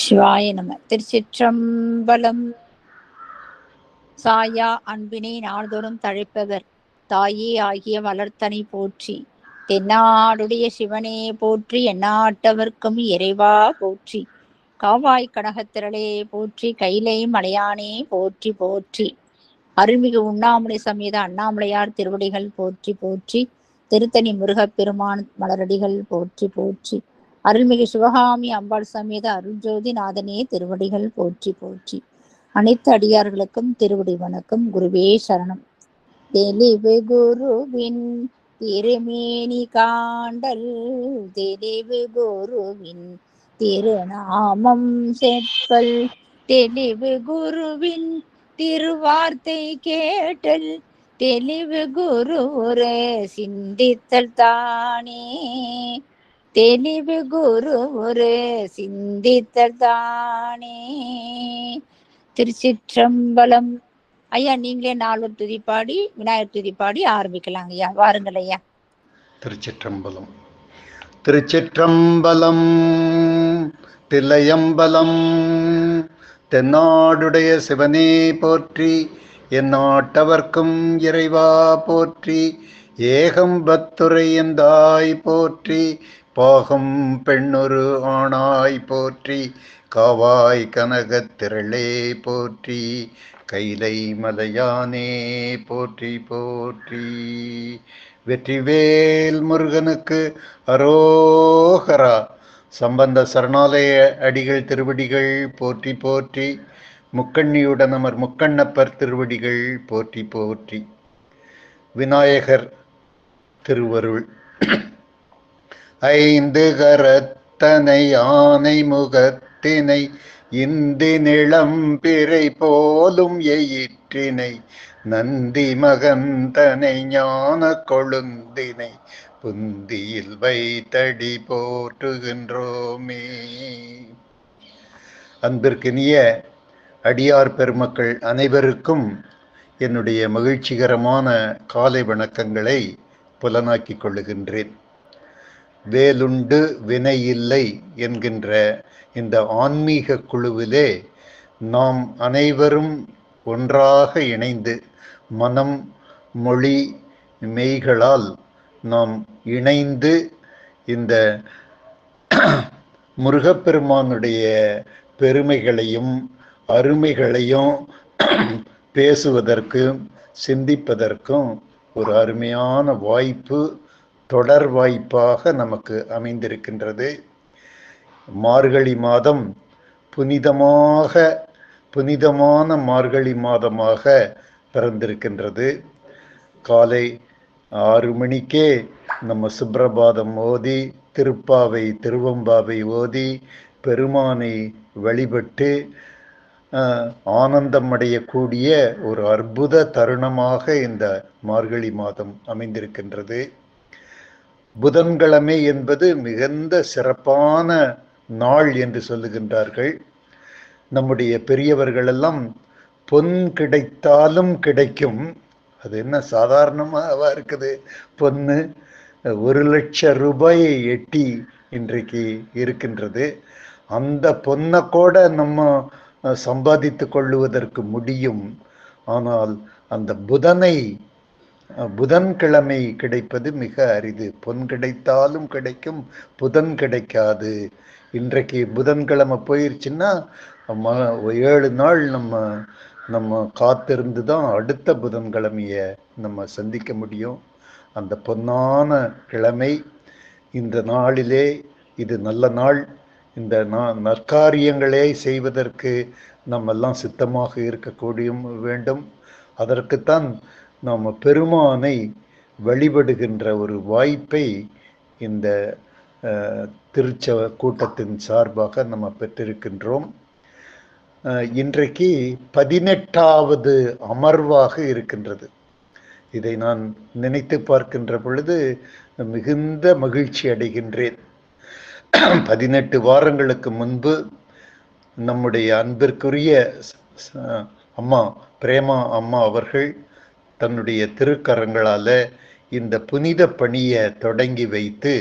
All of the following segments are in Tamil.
சிவாய நம. திருச்சிற்றம்பலம். சாயா அன்பினை நாள்தோறும் தழைப்பவர் தாயே ஆகிய வளர்த்தனை போற்றி. தென்னாடுடைய சிவனே போற்றி. எந்நாட்டவர்க்கும் இறைவா போற்றி. காவாய் கனகத்திரளே போற்றி. கைலை மலையானே போற்றி போற்றி. அருள்மிகு உண்ணாமலை சமேத அண்ணாமலையார் திருவடிகள் போற்றி போற்றி. திருத்தணி முருகப்பெருமான் மலரடிகள் போற்றி போற்றி. அருள்மிகு சிவகாமி அம்பாள் சமேத அருள்ஜோதி நாதனே திருவடிகள் போற்றி போற்றி. அனைத்து அடியார்களுக்கும் திருவடி வணக்கம். குருவே சரணம். தெளிவு குருவின் திருமேனி காண்டல், தெளிவு குருவின் திருநாமம் செப்பல், தெளிவு குருவின் திருவார்த்தை கேட்டல், தெளிவு குரு ஒரு சிந்தித்தல் தானே, தெளிவு குரு ஒரு சிந்தித்தல் தானே. திருச்சிற்றம்பலம். ஐயா, நீங்களே நாலூர் துதிப்பாடி விநாயகர் துதிப்பாடி ஆரம்பிக்கலாங்க ஐயா. வாருங்கள் ஐயா. திருச்சிற்றம்பலம். திருச்சிற்றம்பலம். தில்லையம்பலம். தென்னாடுடைய சிவனே போற்றி. எந்நாட்டவர்க்கும் இறைவா போற்றி. ஏகம்பத்துரை எந்தாய் போற்றி. பாகம் பெண்ணொரு ஆணாய் போற்றி. காவாய் கனகத்திரளே போற்றி. கைலை மலையானே போற்றி போற்றி. வெற்றிவேல் முருகனுக்கு அரோகரா. சம்பந்த சரணாலய அடிகள் திருவடிகள் போற்றி போற்றி. முக்கண்ணியுடன் அமர் முக்கண்ணப்பர் திருவடிகள் போற்றி போற்றி. விநாயகர் திருவருள். ஐந்து கரத்தனை யானை முகத்தினை, இந்தி நிளம்பிறை போலும் எயிற்றினை, நந்தி மகந்தனை ஞான கொழுந்தினை, புந்தியில் வைத்தடி போற்றுகின்றோமே. அன்பிற்கினிய அடியார் பெருமக்கள் அனைவருக்கும் என்னுடைய மகிழ்ச்சிகரமான காலை வணக்கங்களை புலனாக்கிக் கொள்ளுகின்றேன். வேலுண்டு வினையில்லை என்கின்ற இந்த ஆன்மீக குழுவிலே நாம் அனைவரும் ஒன்றாக இணைந்து மனம் மொழி மெய்களால் நாம் இணைந்து இந்த முருகப்பெருமானுடைய பெருமைகளையும் அருமைகளையும் பேசுவதற்கும் சிந்திப்பதற்கும் ஒரு அருமையான வாய்ப்பு, தொடர் வாய்ப்பாக நமக்கு அமைந்திருக்கின்றது. மார்கழி மாதம் புனிதமான மார்கழி மாதமாக பிறந்திருக்கின்றது. காலை 6 மணிக்கே நம்ம சுப்ரபாதம் ஓதி, திருப்பாவை திருவம்பாவை ஓதி, பெருமானை வழிபட்டு ஆனந்தம் அடையக்கூடிய ஒரு அற்புத தருணமாக இந்த மார்கழி மாதம் அமைந்திருக்கின்றது. புதன்கிழமை என்பது மிகுந்த சிறப்பான நாள் என்று சொல்லுகின்றார்கள். நம்முடைய பெரியவர்களெல்லாம் பொன் கிடைத்தாலும் கிடைக்கும். அது என்ன சாதாரணமாக இருக்குது? பொண்ணு 1,00,000 ரூபாயை எட்டி இன்றைக்கு இருக்கின்றது. அந்த பொண்ணை கூட நம்ம சம்பாதித்து கொள்ளுவதற்கு முடியும். ஆனால் அந்த புதன்கிழமை கிடைப்பது மிக அரிது. பொன் கிடைத்தாலும் கிடைக்கும், புதன் கிடைக்காது. இன்றைக்கு புதன்கிழமை போயிருச்சுன்னா 7 நாள் நம்ம காத்திருந்து தான் அடுத்த புதன்கிழமைய நம்ம சந்திக்க முடியும். அந்த பொன்னான கிழமை இந்த நாளிலே, இது நல்ல நாள். இந்த நற்காரியங்களே செய்வதற்கு நம்மெல்லாம் சித்தமாக இருக்கக்கூடிய வேண்டும். அதற்குத்தான் நாம் பெருமானை வழிபடுகின்ற ஒரு வாய்ப்பை இந்த திருச்சப கூட்டத்தின் சார்பாக நம்ம பெற்றிருக்கின்றோம். இன்றைக்கு 18வது அமர்வாக இருக்கின்றது. இதை நான் நினைத்து பார்க்கின்ற பொழுது மிகுந்த மகிழ்ச்சி அடைகின்றேன். 18 வாரங்களுக்கு முன்பு நம்முடைய அன்பிற்குரிய அம்மா பிரேமா அம்மா அவர்கள் தன்னுடைய திருக்கரங்களால இந்த புனித பணியை தொடங்கி வைத்து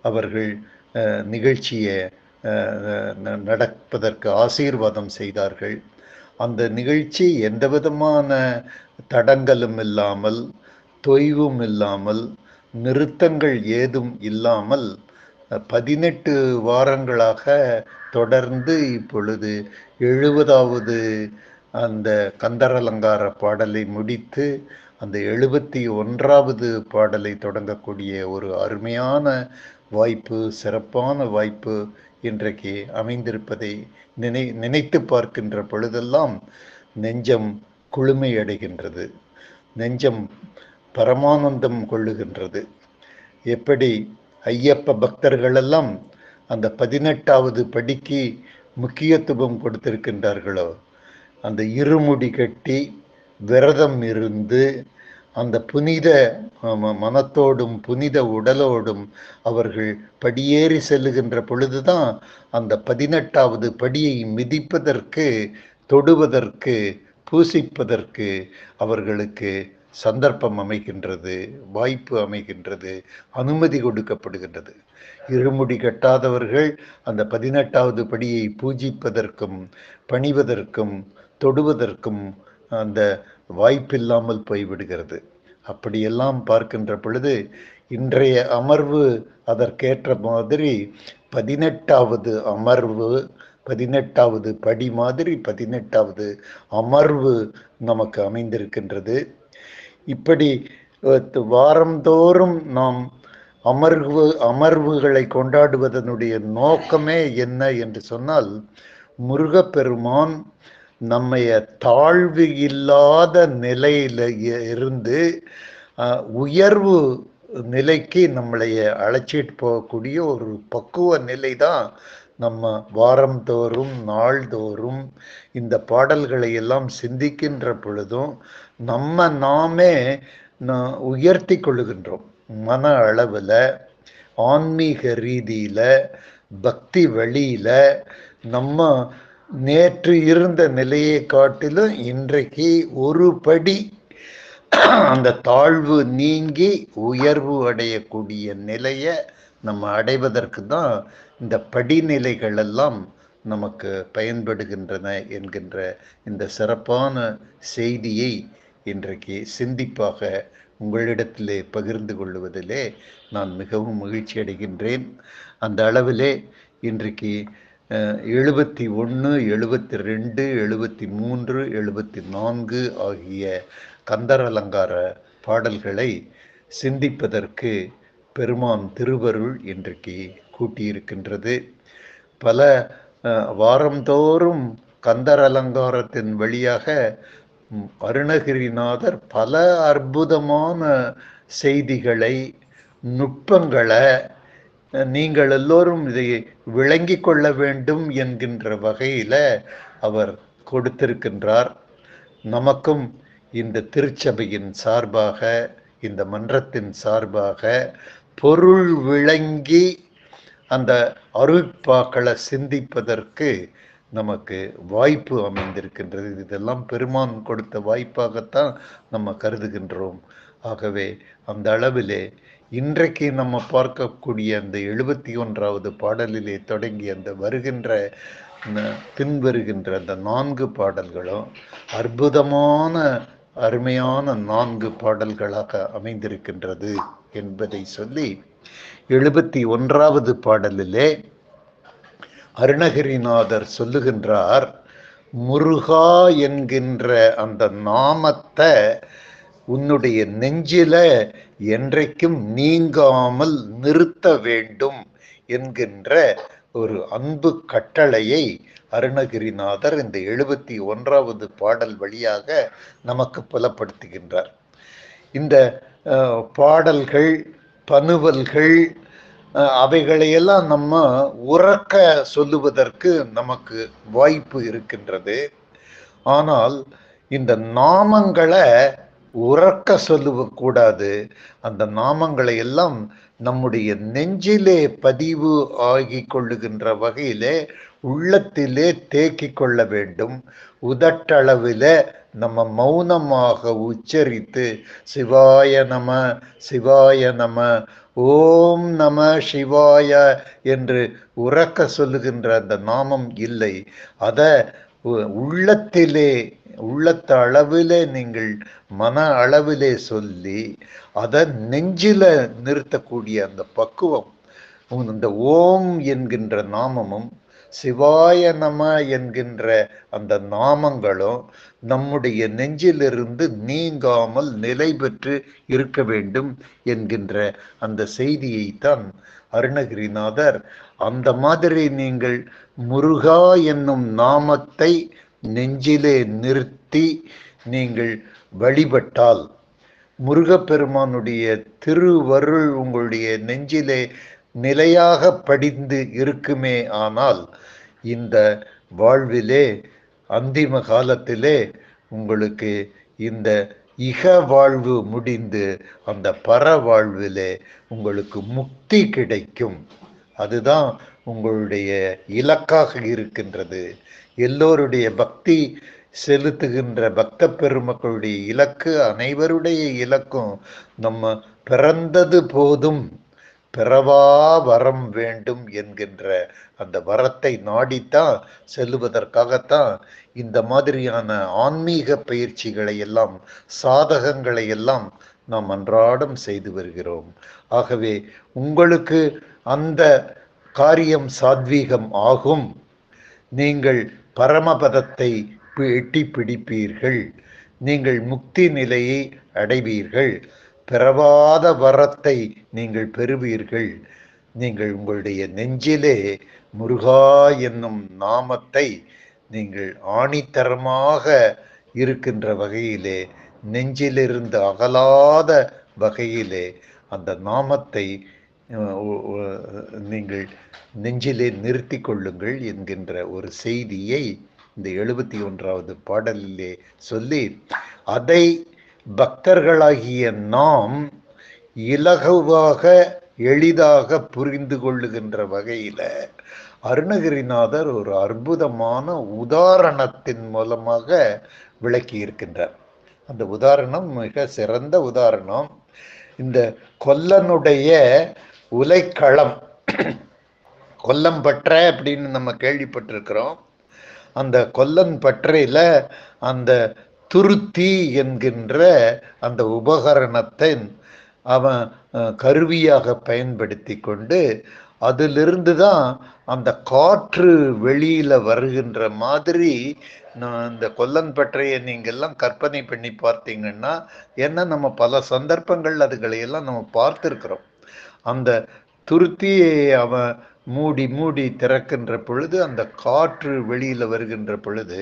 அவர்கள் நிகழ்ச்சியை நடப்பதற்கு ஆசீர்வாதம் செய்தார்கள். அந்த நிகழ்ச்சி எந்த விதமான தடங்கலும் இல்லாமல், தொய்வும் இல்லாமல், நிறுத்தங்கள் ஏதும் இல்லாமல் 18 வாரங்களாக தொடர்ந்து இப்பொழுது 70வது அந்த கந்தரலங்கார பாடலை முடித்து அந்த 71வது பாடலை தொடங்கக்கூடிய ஒரு அருமையான வாய்ப்பு, சிறப்பான வாய்ப்பு இன்றைக்கு அமைந்திருப்பதை நினைத்து பார்க்கின்ற பொழுதெல்லாம் நெஞ்சம் குளுமை அடைகின்றது, நெஞ்சம் பரமானந்தம் கொள்ளுகின்றது. எப்படி ஐயப்ப பக்தர்களெல்லாம் அந்த 18வது படிக்கு முக்கியத்துவம் கொடுத்திருக்கின்றார்களோ, அந்த இருமுடி கட்டி விரதம் இருந்து அந்த புனித மனத்தோடும் புனித உடலோடும் அவர்கள் படியேறி செல்லுகின்ற பொழுதுதான் அந்த 18வது படியை மிதிப்பதற்கு, தொடுவதற்கு, பூசிப்பதற்கு அவர்களுக்கு சந்தர்ப்பம் அமைகின்றது, வாய்ப்பு அமைகின்றது, அனுமதி கொடுக்கப்படுகின்றது. இருமுடி கட்டாதவர்கள் அந்த 18வது படியை பூஜிப்பதற்கும் பணிவதற்கும் தொடுவதற்கும் அந்த வாய்ப்பில்லாமல் போய்விடுகிறது. அப்படியெல்லாம் பார்க்கின்ற பொழுது இன்றைய அமர்வு அதற்கேற்ற மாதிரி 18வது அமர்வு, 18வது படி மாதிரி 18வது அமர்வு நமக்கு அமைந்திருக்கின்றது. இப்படி வாரந்தோறும் நாம் அமர்வுகளை கொண்டாடுவதனுடைய நோக்கமே என்ன என்று சொன்னால், முருகப்பெருமான் நம்மைய தாழ்வு இல்லாத நிலையில இருந்து உயர்வு நிலைக்கு நம்மளைய அழைச்சிட்டு போகக்கூடிய ஒரு பக்குவ நிலை தான் நம்ம வாரந்தோறும் நாள்தோறும் இந்த பாடல்களை எல்லாம் சிந்திக்கின்ற பொழுதும் நாமே உயர்த்தி கொள்ளுகின்றோம். மன அளவில், ஆன்மீக ரீதியில், பக்தி வழியில் நம்ம நேற்று இருந்த நிலையை காட்டிலும் இன்றைக்கு ஒரு படி அந்த தாழ்வு நீங்கி உயர்வு அடையக்கூடிய நிலையை நம்ம அடைவதற்கு தான் இந்த படிநிலைகள் எல்லாம் நமக்கு பயன்படுகின்றன என்கின்ற இந்த சிறப்பான செய்தியை இன்றைக்கு சிந்திப்பாக உங்களிடத்திலே பகிர்ந்து கொள்வதிலே நான் மிகவும் மகிழ்ச்சி அடைகின்றேன். அந்த அளவிலே இன்றைக்கு 71, 72, 73, 74 ஆகிய கந்தரலங்கார பாடல்களை சிந்திப்பதற்கு பெருமான் திருவருள் இன்றைக்கு கூட்டியிருக்கின்றது. பல வாரந்தோறும் கந்தரலங்காரத்தின் வழியாக அருணகிரிநாதர் பல அற்புதமான செய்திகளை, நுட்பங்களை நீங்கள் எல்லோரும் இதை விளங்கி கொள்ள வேண்டும் என்கின்ற வகையில் அவர் கொடுத்திருக்கின்றார். நமக்கும் இந்த திருச்சபையின் சார்பாக, இந்த மன்றத்தின் சார்பாக பொருள் விளங்கி அந்த அருட்பாக்களை சிந்திப்பதற்கு நமக்கு வாய்ப்பு அமைந்திருக்கின்றது. இதெல்லாம் பெருமான் கொடுத்த வாய்ப்பாகத்தான் நம்ம கருதுகின்றோம். ஆகவே அந்த அளவிலே இன்றைக்கு நம்ம பார்க்கக்கூடிய அந்த 71வது பாடலிலே தொடங்கி அந்த பின்வருகின்ற அந்த 4 பாடல்களும் அற்புதமான அருமையான 4 பாடல்களாக அமைந்திருக்கின்றது என்பதை சொல்லி 71வது பாடலிலே அருணகிரிநாதர் சொல்லுகின்றார், முருகா என்கின்ற அந்த நாமத்தை உன்னுடைய நெஞ்சில என்றைக்கும் நீங்காமல் நிறுத்த வேண்டும் என்கின்ற ஒரு அன்பு கட்டளையை அருணகிரிநாதர் இந்த 71வது பாடல் வழியாக நமக்கு புலப்படுத்துகின்றார். இந்த பாடல்கள், பனுவல்கள் அவைகளையெல்லாம் நம்ம உறக்க சொல்லுவதற்கு நமக்கு வாய்ப்பு இருக்கின்றது. ஆனால் இந்த நாமங்களை உறக்க சொல்லக்கூடாது. அந்த நாமங்களை எல்லாம் நம்முடைய நெஞ்சிலே பதிவு ஆகி கொள்ளுகின்ற வகையிலே உள்ளத்திலே தேக்கி கொள்ள வேண்டும். உதட்டளவிலே நம்ம மௌனமாக உச்சரித்து சிவாய நம சிவாய நம ஓம் நம சிவாய என்று உறக்க சொல்லுகின்ற அந்த நாமம் இல்லை. அத உள்ளத்திலே, உள்ளத்த அளவிலே நீங்கள் மன அளவிலே சொல்லி அதை நெஞ்சில நிறுத்தக்கூடிய அந்த பக்குவம், இந்த ஓம் என்கின்ற நாமமும் சிவாய நம என்கின்ற அந்த நாமங்களும் நம்முடைய நெஞ்சிலிருந்து நீங்காமல் நிலை பெற்று இருக்க வேண்டும் என்கின்ற அந்த செய்தியைத்தான் அருணகிரிநாதர் அந்த மாதிரி நீங்கள் முருகா என்னும் நாமத்தை நெஞ்சிலே நிறுத்தி நீங்கள் வழிபட்டால், முருகப்பெருமானுடைய திருவருள் உங்களுடைய நெஞ்சிலே நிலையாக படிந்து இருக்குமே ஆனால், இந்த வாழ்விலே அந்திம காலத்திலே உங்களுக்கு இந்த இக வாழ்வு முடிந்து அந்த பர வாழ்விலே உங்களுக்கு முக்தி கிடைக்கும். அதுதான் உங்களுடைய இலக்காக இருக்கின்றது. எல்லோருடைய பக்தி செலுத்துகின்ற பக்த பெருமக்களுடைய இலக்கு, அனைவருடைய இலக்கும் நம்ம பிறந்தது போதும் பிறவா வரம் வேண்டும் என்கின்ற அந்த வரத்தை நாடித்தான் செல்லுவதற்காகத்தான் இந்த மாதிரியான ஆன்மீக பயிற்சிகளை எல்லாம், சாதகங்களை எல்லாம் நாம் அன்றாடம் செய்து வருகிறோம். ஆகவே உங்களுக்கு அந்த காரியம் சாத்வீகம் ஆகும். நீங்கள் பரமபதத்தை எட்டி பிடிப்பீர்கள். நீங்கள் முக்தி நிலையை அடைவீர்கள். பிறவாத வரத்தை நீங்கள் பெறுவீர்கள். நீங்கள் உங்களுடைய நெஞ்சிலே முருகா என்னும் நாமத்தை நீங்கள் ஆணித்தரமாக இருக்கின்ற வகையிலே, நெஞ்சிலிருந்து அகலாத வகையிலே அந்த நாமத்தை நீங்கள் நெஞ்சிலே நிறுத்தி கொள்ளுங்கள் என்கின்ற ஒரு செய்தியை இந்த 71வது பாடலிலே சொல்லி, அதை பக்தர்களாகிய நாம் இலகுவாக எளிதாக புரிந்து கொள்ளுகின்ற வகையில அருணகிரிநாதர் ஒரு அற்புதமான உதாரணத்தின் மூலமாக விளக்கி இருக்கின்றார். அந்த உதாரணம் மிக சிறந்த உதாரணம். இந்த கொல்லனுடைய உலைக்களம், கொல்லம்பற்ற அப்படின்னு நம்ம கேள்விப்பட்டிருக்கிறோம். அந்த கொல்லன் பற்றையில அந்த துருத்தி என்கின்ற அந்த உபகரணத்தை அவன் கருவியாக பயன்படுத்தி கொண்டு, அதிலிருந்து தான் அந்த காற்று வெளியில வருகின்ற மாதிரி இந்த கொல்லன் பற்றையை நீங்கள்லாம் கற்பனை பண்ணி பார்த்தீங்கன்னா, ஏன்னா நம்ம பல சந்தர்ப்பங்கள் அதுகளையெல்லாம் நம்ம பார்த்துருக்கிறோம். அந்த துருத்தியை அவன் மூடி மூடி திறக்கின்ற பொழுது அந்த காற்று வெளியில வருகின்ற பொழுது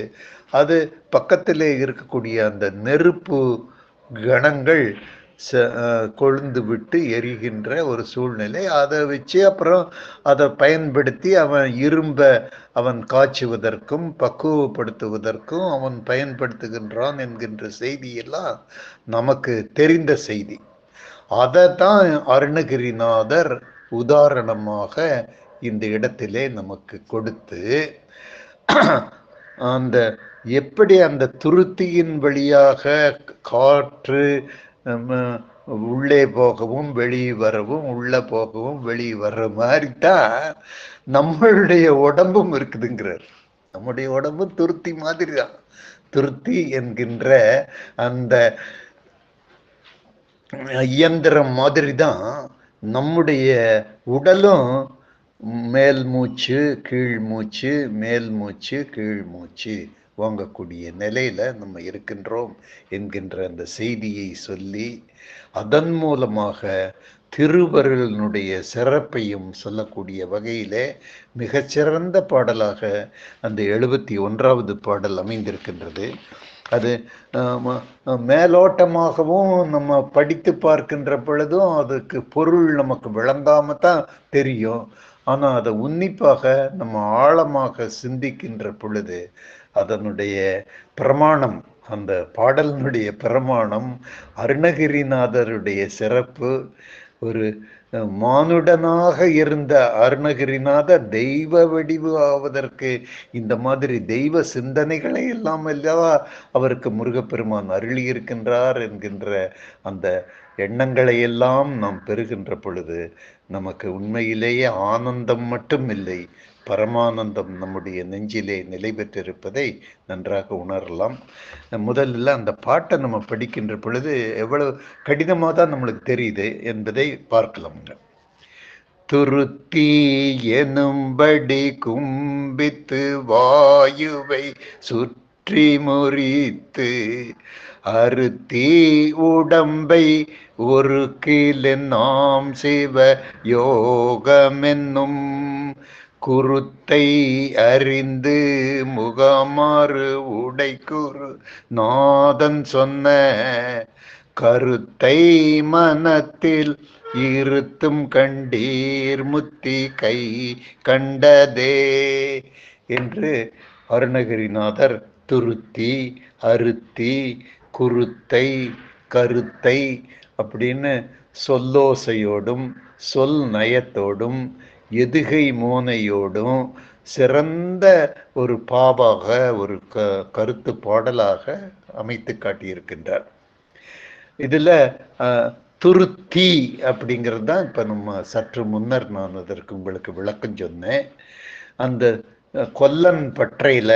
அது பக்கத்திலே இருக்கக்கூடிய அந்த நெருப்பு கணங்கள் கொழுந்து விட்டு எரிகின்ற ஒரு சூழ்நிலை. அதை வச்சு அப்புறம் அதை பயன்படுத்தி அவன் இரும்பை அவன் காய்ச்சுவதற்கும் பக்குவப்படுத்துவதற்கும் அவன் பயன்படுத்துகின்றான் என்கின்ற செய்தியெல்லாம் நமக்கு தெரிந்த செய்தி. அதைத்தான் அருணகிரிநாதர் உதாரணமாக இந்த இடத்திலே நமக்கு கொடுத்து, அந்த எப்படி அந்த துருத்தியின் வழியாக காற்று உள்ளே போகவும் வெளியே வரவும், உள்ள போகவும் வெளியே வர்ற மாதிரி தான் நம்மளுடைய உடம்பும் இருக்குதுங்கிறார். நம்முடைய உடம்பு துருத்தி மாதிரி தான். துருத்தி என்கின்ற அந்த இயந்திரம் மாதிரி தான் நம்முடைய உடலும். மேல் மூச்சு கீழ் மூச்சு, மேல் மூச்சு கீழ் மூச்சு வாங்கக்கூடிய நிலையில நம்ம இருக்கின்றோம் என்கின்ற அந்த செய்தியை சொல்லி, அதன் மூலமாக திருவருளினுடைய சிறப்பையும் சொல்லக்கூடிய வகையிலே மிகச்சிறந்த பாடலாக அந்த 71வது பாடல் அமைந்திருக்கின்றது. அது மேலோட்டமாகவும் நம்ம படித்து பார்க்கின்ற பொழுதும் அதுக்கு பொருள் நமக்கு விளங்காம தான் தெரியும். ஆனால் அதை உன்னிப்பாக நம்ம ஆழமாக சிந்திக்கின்ற பொழுது அதனுடைய பிரமாணம், அந்த பாடலினுடைய பிரமாணம், அருணகிரிநாதருடைய சிறப்பு, ஒரு மானுடனாக இருந்த அருணகிரிநாத தெய்வ வடிவு ஆவதற்கு இந்த மாதிரி தெய்வ சிந்தனைகளை எல்லாம் அல்லவா அவருக்கு முருகப்பெருமான் அருளி இருக்கின்றார் என்கின்ற அந்த எண்ணங்களை எல்லாம் நாம் பெறுகின்ற பொழுது நமக்கு உண்மையிலேயே ஆனந்தம் மட்டும் இல்லை, பரமானந்தம் நம்முடைய நெஞ்சிலே நிலை பெற்றிருப்பதை நன்றாக உணரலாம். முதல்ல அந்த பாட்டை நம்ம படிக்கின்ற பொழுது எவ்வளவு கடினமாக தான் நம்மளுக்கு தெரியுது என்பதை பார்க்கலாம்ங்க. துருத்தி எனும்படி கும்பித்து வாயுவை சுற்றி முறித்து அறுத்தி உடம்பை ஒரு கிளென்னாம் சிவ யோகமென்னும் குருத்தை அறிந்து முகமாறு உடைக்குரு நாதன் சொன்ன கருத்தை மனத்தில் இருத்தும் கண்டீர் முத்தி கை கண்டதே என்று அருணகிரிநாதர் துருத்தி, அறுத்தி, குருத்தை, கருத்தை அப்படின்னு சொல்லோசையோடும் சொல் நயத்தோடும் எதுகை மோனையோடும் சிறந்த ஒரு பாவாக ஒரு கருத்து பாடலாக அமைத்து காட்டியிருக்கின்றார். இதுல துருத்தி அப்படிங்கிறது தான் இப்ப நம்ம சற்று முன்னர் நான் அதற்கு உங்களுக்கு விளக்கம் சொன்னேன். அந்த கொல்லன் பற்றையில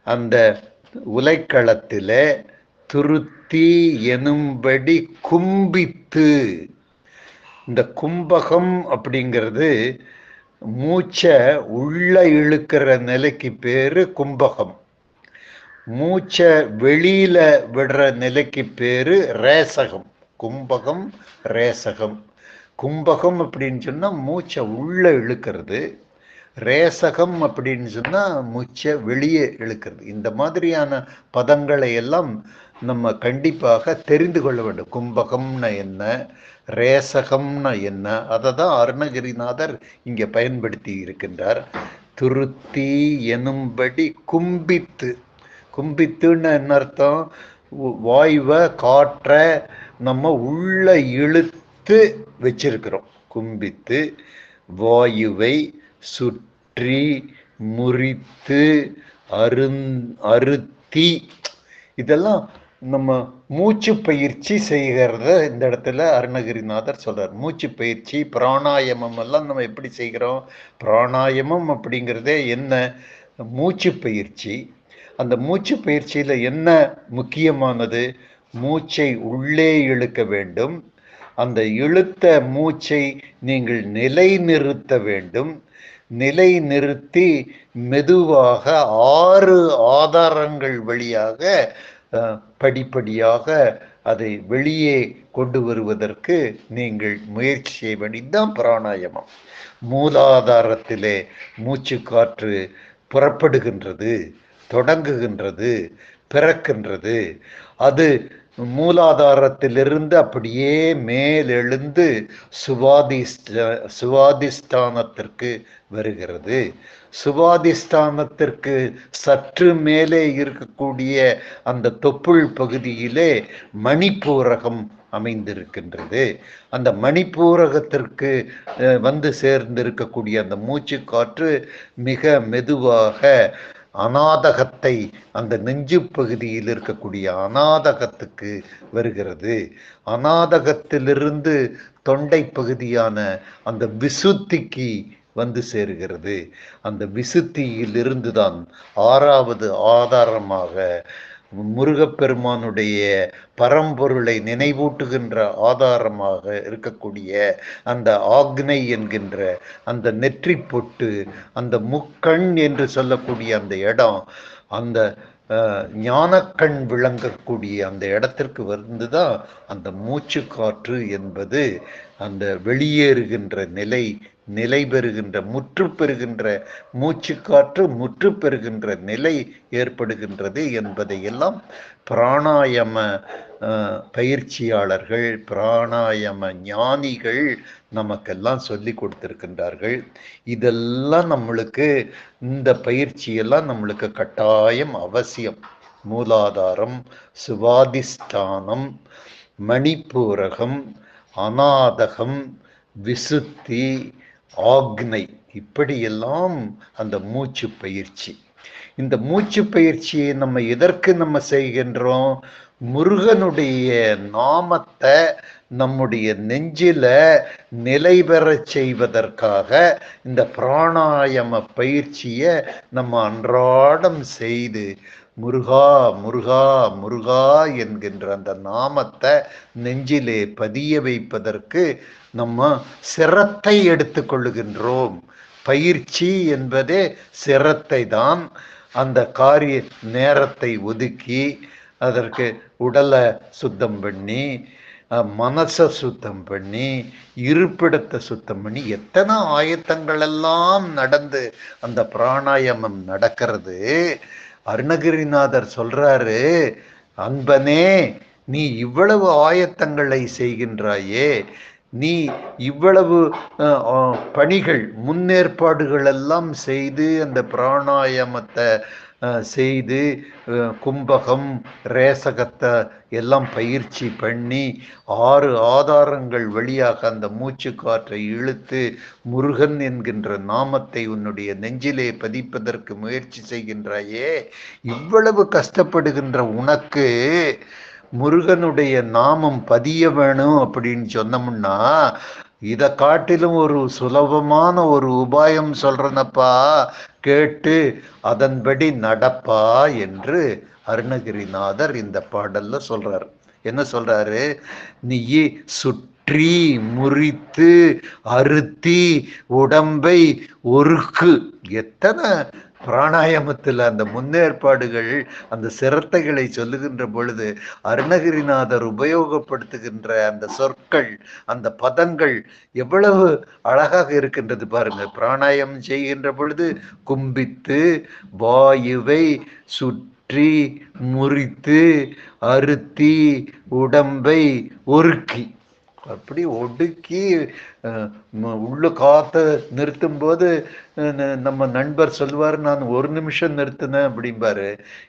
அந்த உலைக்களத்தில துருத்தி எனும்படி கும்பித்து, இந்த கும்பகம் அப்படிங்கிறது மூச்சை உள்ள இழுக்கிற நிலைக்கு பேரு கும்பகம், மூச்சை வெளியில விடுற நிலைக்கு பேரு ரேசகம். கும்பகம், ரேசகம். கும்பகம் அப்படின்னு சொன்னா மூச்சை உள்ள இழுக்கிறது, ரேசகம் அப்படின்னு சொன்னா மூச்சை வெளியே இழுக்கிறது. இந்த மாதிரியான பதங்களை எல்லாம் நம்ம கண்டிப்பாக தெரிந்து கொள்ள வேண்டும். கும்பகம்னா என்ன, ரேசகம்னா என்ன, அதை தான் அருணகிரிநாதர் இங்கே பயன்படுத்தி இருக்கின்றார். துருத்தி எனும்படி கும்பித்து, கும்பித்துன்னு என்ன அர்த்தம்? வாயுவை காற்றை நம்ம உள்ள இழுத்து வச்சிருக்கிறோம். கும்பித்து வாயுவை சுற்றி முறித்து அறுத்தி, இதெல்லாம் நம்ம மூச்சு பயிற்சி செய்கிறத இந்த இடத்துல அருணகிரிநாதர் சொல்றார். மூச்சு பயிற்சி, பிராணாயாமம் எல்லாம் நம்ம எப்படி செய்கிறோம்? பிராணாயாமம் அப்படிங்கிறதே என்ன? மூச்சு பயிற்சி. அந்த மூச்சு பயிற்சியில என்ன முக்கியமானது? மூச்சை உள்ளே இழுக்க வேண்டும். அந்த இழுத்த மூச்சை நீங்கள் நிலைநிறுத்த வேண்டும். நிலை நிறுத்தி மெதுவாக 6 ஆதாரங்கள் வழியாக படிப்படியாக அதை வெளியே கொண்டு வருவதற்கு நீங்கள் முயற்சி செய்ய வேண்டியதுதான் பிராணாயாமம். மூலாதாரத்திலே மூச்சு காற்று புறப்படுகின்றது, தொடங்குகின்றது, பிறக்கின்றது. அது மூலாதாரத்திலிருந்து அப்படியே மேலெழுந்து சுவாதிஷ்டானத்திற்கு வருகிறது. சுவாதிஷ்டானத்திற்கு சற்று மேலே இருக்கக்கூடிய அந்த தொப்புள் பகுதியிலே மணிப்பூரகம் அமைந்திருக்கின்றது. அந்த மணிப்பூரகத்திற்கு வந்து சேர்ந்திருக்கக்கூடிய அந்த மூச்சு காற்று மிக மெதுவாக அநாதகத்தை, அந்த நெஞ்சு பகுதியில் இருக்கக்கூடிய அநாதகத்துக்கு வருகிறது. அநாதகத்திலிருந்து தொண்டை பகுதியான அந்த விசுத்திக்கு வந்து சேருகிறது. அந்த விசுத்தியிலிருந்து தான் 6வது ஆதாரமாக முருகப்பெருமானுடைய பரம்பொருளை நினைவூட்டுகின்ற ஆதாரமாக இருக்கக்கூடிய அந்த ஆக்னை என்கின்ற அந்த நெற்றி பொட்டு, அந்த முக்கண் என்று சொல்லக்கூடிய அந்த இடம், அந்த ஞானக்கண் விளங்கக்கூடிய அந்த இடத்திற்கு வந்துதான் அந்த மூச்சு காற்று என்பது அந்த வெளியேறுகின்ற நிலை பெறுகின்ற, முற்று பெறுகின்ற மூச்சு காற்று முற்று பெறுகின்ற நிலை ஏற்படுகின்றது என்பதை எல்லாம் பிராணாயாம பயிற்சியாளர்கள், பிராணாயாம ஞானிகள் நமக்கெல்லாம் சொல்லி கொடுத்திருக்கின்றார்கள். இதெல்லாம் நம்மளுக்கு, இந்த பயிற்சியெல்லாம் நம்மளுக்கு கட்டாயம் அவசியம். மூலாதாரம், சுவாதிஷ்டானம், மணிப்பூரகம், அநாதகம், விசுத்தி, ஆக்னை, இப்படியெல்லாம் அந்த மூச்சு பயிற்சி. இந்த மூச்சு பயிற்சியை நம்ம செய்கின்றோம்? முருகனுடைய நாமத்தை நம்முடைய நெஞ்சில நிலை பெறச் செய்வதற்காக இந்த பிராணாயாம பயிற்சியை நம்ம அன்றாடம் செய்து முருகா முருகா முருகா என்கின்ற அந்த நாமத்தை நெஞ்சிலே பதிய வைப்பதற்கு நம்ம சிரத்தை எடுத்துக்கொள்ளுகின்றோம். பயிற்சி என்பதே சிரத்தை தான். அந்த காரிய நேரத்தை ஒதுக்கி அதற்கு உடலை சுத்தம் பண்ணி, மனசை சுத்தம் பண்ணி, இருப்பிடத்தை சுத்தம் பண்ணி, எத்தனை ஆயத்தங்கள் எல்லாம் நடந்து அந்த பிராணாயாமம் நடக்கிறது. அருணகிரிநாதர் சொல்றாரு, அன்பனே நீ இவ்வளவு ஆயத்தங்களை செய்கின்றாயே, நீ இவ்வளவு பணிகள் முன்னேற்பாடுகள் எல்லாம் செய்து அந்த பிராணாயாமத்தை செய்து கும்பகம் ரேசகத்தை எல்லாம் பயிற்சி பண்ணி 6 ஆதாரங்கள் வழியாக அந்த மூச்சு காற்றை இழுத்து முருகன் என்கின்ற நாமத்தை உன்னுடைய நெஞ்சிலே பதிப்பதற்கு முயற்சி செய்கின்றாயே, இவ்வளவு கஷ்டப்படுகின்ற உனக்கு முருகனுடைய நாமம் பதிய வேணும் அப்படின்னு சொன்னோம்னா, இதை காட்டிலும் ஒரு சுலபமான ஒரு உபாயம் சொல்றனப்பா, கேட்டு அதன்படி நடப்பா என்று அருணகிரிநாதர் இந்த பாடல்ல சொல்றாரு. என்ன சொல்றாரு? நீ சுற்றி முறித்து அறுத்தி உடம்பை ஒருக்கு. எத்தனை பிராணாயாமத்தில் அந்த முன்னேற்பாடுகள், அந்த சிரத்தைகளை சொல்லுகின்ற பொழுது அருணகிரிநாதர் உபயோகப்படுத்துகின்ற அந்த சொற்கள், அந்த பதங்கள் எவ்வளவு அழகாக இருக்கின்றது பாருங்க. பிராணாயாமம் செய்கின்ற பொழுது கும்பித்து வாயுவை சுற்றி முறித்து அறுத்தி உடம்பை ஒருக்கி, அப்படி ஒடுக்கி உள்ள காத்த நிறுத்தும் போது நம்ம நண்பர் சொல்வார், நான் 1 நிமிஷம் நிறுத்தினேன் அப்படிம்பாரு.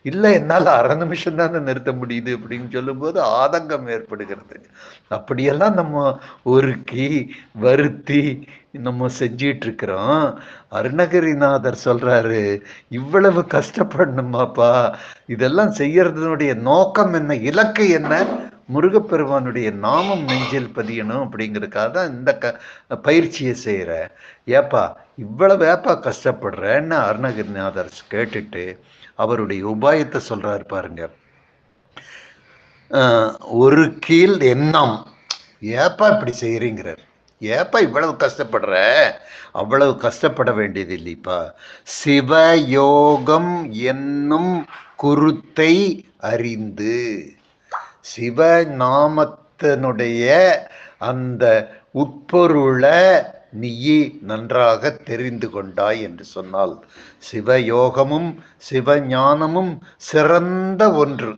இல்லை, என்னால் 1/2 நிமிஷம் தானே நிறுத்த முடியுது அப்படின்னு சொல்லும்போது ஆதங்கம் ஏற்படுகிறது. அப்படியெல்லாம் நம்ம ஒருக்கி வருத்தி நம்ம செஞ்சிட்டு இருக்கிறோம். அருணகிரிநாதர் சொல்றாரு, இவ்வளவு கஷ்டப்படணுமாப்பா, இதெல்லாம் செய்யறதுனுடைய நோக்கம் என்ன, இலக்கு என்ன? முருகப்பெருமானுடைய நாமம் நெஞ்சில் பதியணும் அப்படிங்கிறதுக்காக தான் இந்த பயிற்சியை செய்யற. ஏப்பா இவ்வளவு ஏப்பா கஷ்டப்படுறேன்னு அருணகிரிநாதர் கேட்டுட்டு அவருடைய உபாயத்தை சொல்றாரு பாருங்க. ஒரு கீழ் எண்ணம், ஏப்பா இப்படி செய்யறீங்கிறார். ஏப்பா இவ்வளவு கஷ்டப்படுற? அவ்வளவு கஷ்டப்பட வேண்டியது இல்லைப்பா. சிவயோகம் என்னும் குருத்தை அறிந்து, சிவநாமத்தினுடைய அந்த உட்பொருளை நீ நன்றாக தெரிந்து கொண்டாய் என்று சொன்னால், சிவயோகமும் சிவஞானமும் சிறந்த ஒன்று.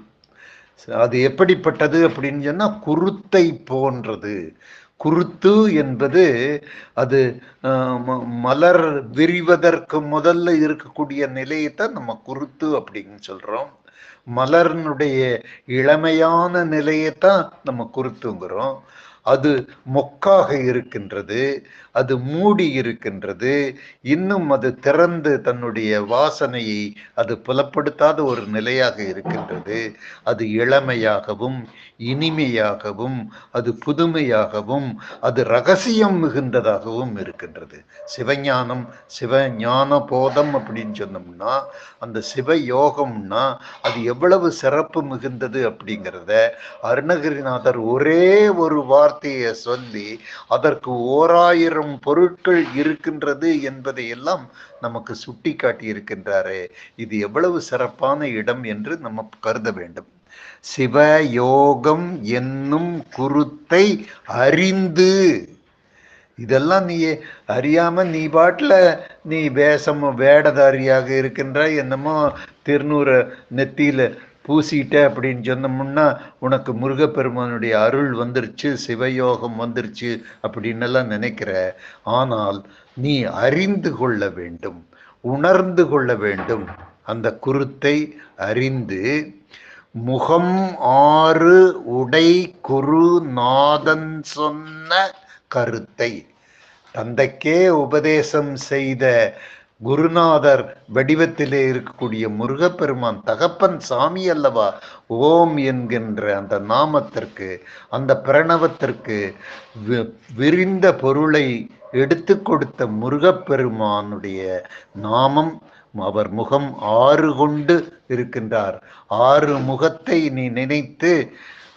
அது எப்படிப்பட்டது அப்படின்னு சொன்னா, குருத்தை போன்றது. குருத்து என்பது அது மலர் விரிவதற்கு முதல்ல இருக்கக்கூடிய நிலையைத்தான் நம்ம குருத்து அப்படின்னு சொல்றோம். மலர்னுடைய இளமையான நிலையைத்தான் நம்ம குருத்துங்கிறோம். அது மொக்காக இருக்கின்றது, அது மூடி இருக்கின்றது, இன்னும் அது திறந்து தன்னுடைய வாசனையை அது புலப்படுத்தாத ஒரு நிலையாக இருக்கின்றது. அது இளமையாகவும் இனிமையாகவும் அது புதுமையாகவும் அது ரகசியம் மிகுந்ததாகவும் இருக்கின்றது. சிவஞானம், சிவஞான போதம் அப்படின்னு சொன்னோம்னா, அந்த சிவயோகம்னா அது எவ்வளவு சிறப்பு மிகுந்தது அப்படிங்கிறத அருணகிரிநாதர் ஒரே ஒரு வார்த்தையை சொல்லி அதற்கு 1000 பொருட்கள் இருக்கின்றது என்பதை எல்லாம் நமக்கு சுட்டி காட்டி இருக்கின்றாரே, இது எவ்வளவு சிறப்பான இடம் என்று நம்ம கருத வேண்டும். சிவயோகம் என்னும் குருத்தை அறிந்து, இதெல்லாம் நீ அறியாம நீ பாட்டுல நீ வேடதாரியாக இருக்கின்ற, என்னமோ திருநூற நெத்தியில பூசிட்ட அப்படின்னு சொன்னோம்னா உனக்கு முருகப்பெருமானுடைய அருள் வந்துருச்சு, சிவயோகம் வந்துருச்சு அப்படின்னு எல்லாம் நினைக்கிற. ஆனால் நீ அறிந்து கொள்ள வேண்டும், உணர்ந்து கொள்ள வேண்டும். அந்த குருத்தை அறிந்து, முகம் 6 உடை குரு நாதன் சொன்ன கருத்தை, தந்தைக்கே உபதேசம் செய்த குருநாதர் வடிவத்திலே இருக்கக்கூடிய முருகப்பெருமான் தகப்பன் சாமி அல்லவா. ஓம் என்கின்ற அந்த நாமத்திற்கு, அந்த பிரணவத்திற்கு விரிந்த பொருளை எடுத்து கொடுத்த முருகப்பெருமானுடைய நாமம். அவர் முகம் 6 கொண்டு இருக்கின்றார். 6 முகத்தை நீ நினைத்து,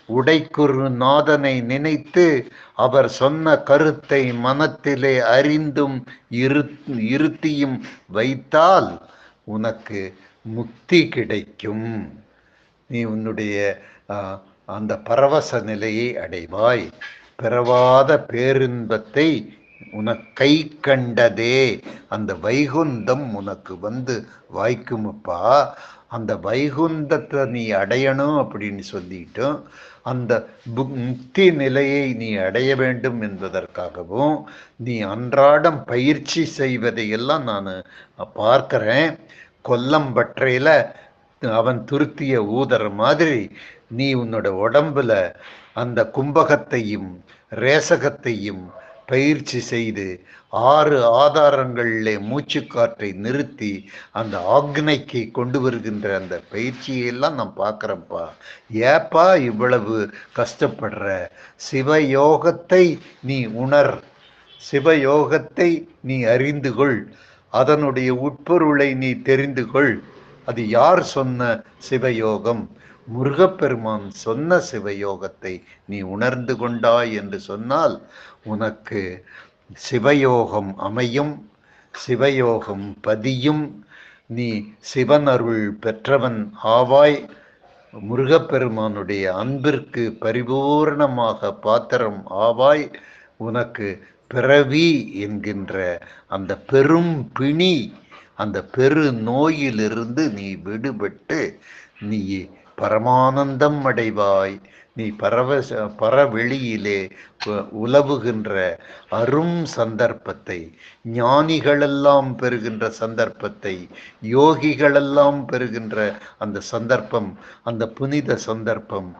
உடைக்குரு நாதனை நினைத்து, அவர் சொன்ன கருத்தை மனத்திலே அறிந்தும் இருத்தியும் வைத்தால் உனக்கு முக்தி கிடைக்கும். நீ உன்னுடைய அந்த பரவச நிலையை அடைவாய். பிறவாத பேரின்பத்தை உனக்கை கண்டதே அந்த வைகுந்தம் உனக்கு வந்து வாய்க்குமப்பா. அந்த வைகுந்தத்தை நீ அடையணும் அப்படின்னு சொல்லிட்டும், அந்த முக்தி நிலையை நீ அடைய வேண்டும் என்பதற்காகவும் நீ அன்றாடம் பயிற்சி செய்வதையெல்லாம் நான் பார்க்கிறேன். கொல்லம்பற்றையில அவன் துருத்திய ஊதற மாதிரி நீ உன்னோட உடம்புல அந்த கும்பகத்தையும் ரேசகத்தையும் பயிற்சி செய்து 6 ஆதாரங்களிலே மூச்சுக்காற்றை நிறுத்தி அந்த ஆக்னைக்கு கொண்டு வருகின்ற அந்த பயிற்சியெல்லாம் நான் பார்க்குறேன்ப்பா. ஏப்பா இவ்வளவு கஷ்டப்படுற? சிவயோகத்தை நீ உணர், சிவயோகத்தை நீ அறிந்து கொள், அதனுடைய உட்பொருளை நீ தெரிந்து கொள். அது யார் சொன்ன சிவயோகம்? முருகப்பெருமான் சொன்ன சிவயோகத்தை நீ உணர்ந்து கொண்டாய் என்று சொன்னால் உனக்கு சிவயோகம் அமையும், சிவயோகம் பதியும். நீ சிவனருள் பெற்றவன் ஆவாய். முருகப்பெருமானுடைய அன்பிற்கு பரிபூர்ணமாக பாத்திரம் ஆவாய். உனக்கு பிறவி என்கின்ற அந்த பெரும் பிணி, அந்த பெரு நோயிலிருந்து நீ விடுபட்டு நீ பரமானந்தம் அடைவாய். நீ பரவெளியிலே உலவுகின்ற அரும் சந்தர்ப்பத்தை, ஞானிகளெல்லாம் பெறுகின்ற சந்தர்ப்பத்தை, யோகிகளெல்லாம் பெறுகின்ற அந்த சந்தர்ப்பம், அந்த புனித சந்தர்ப்பம்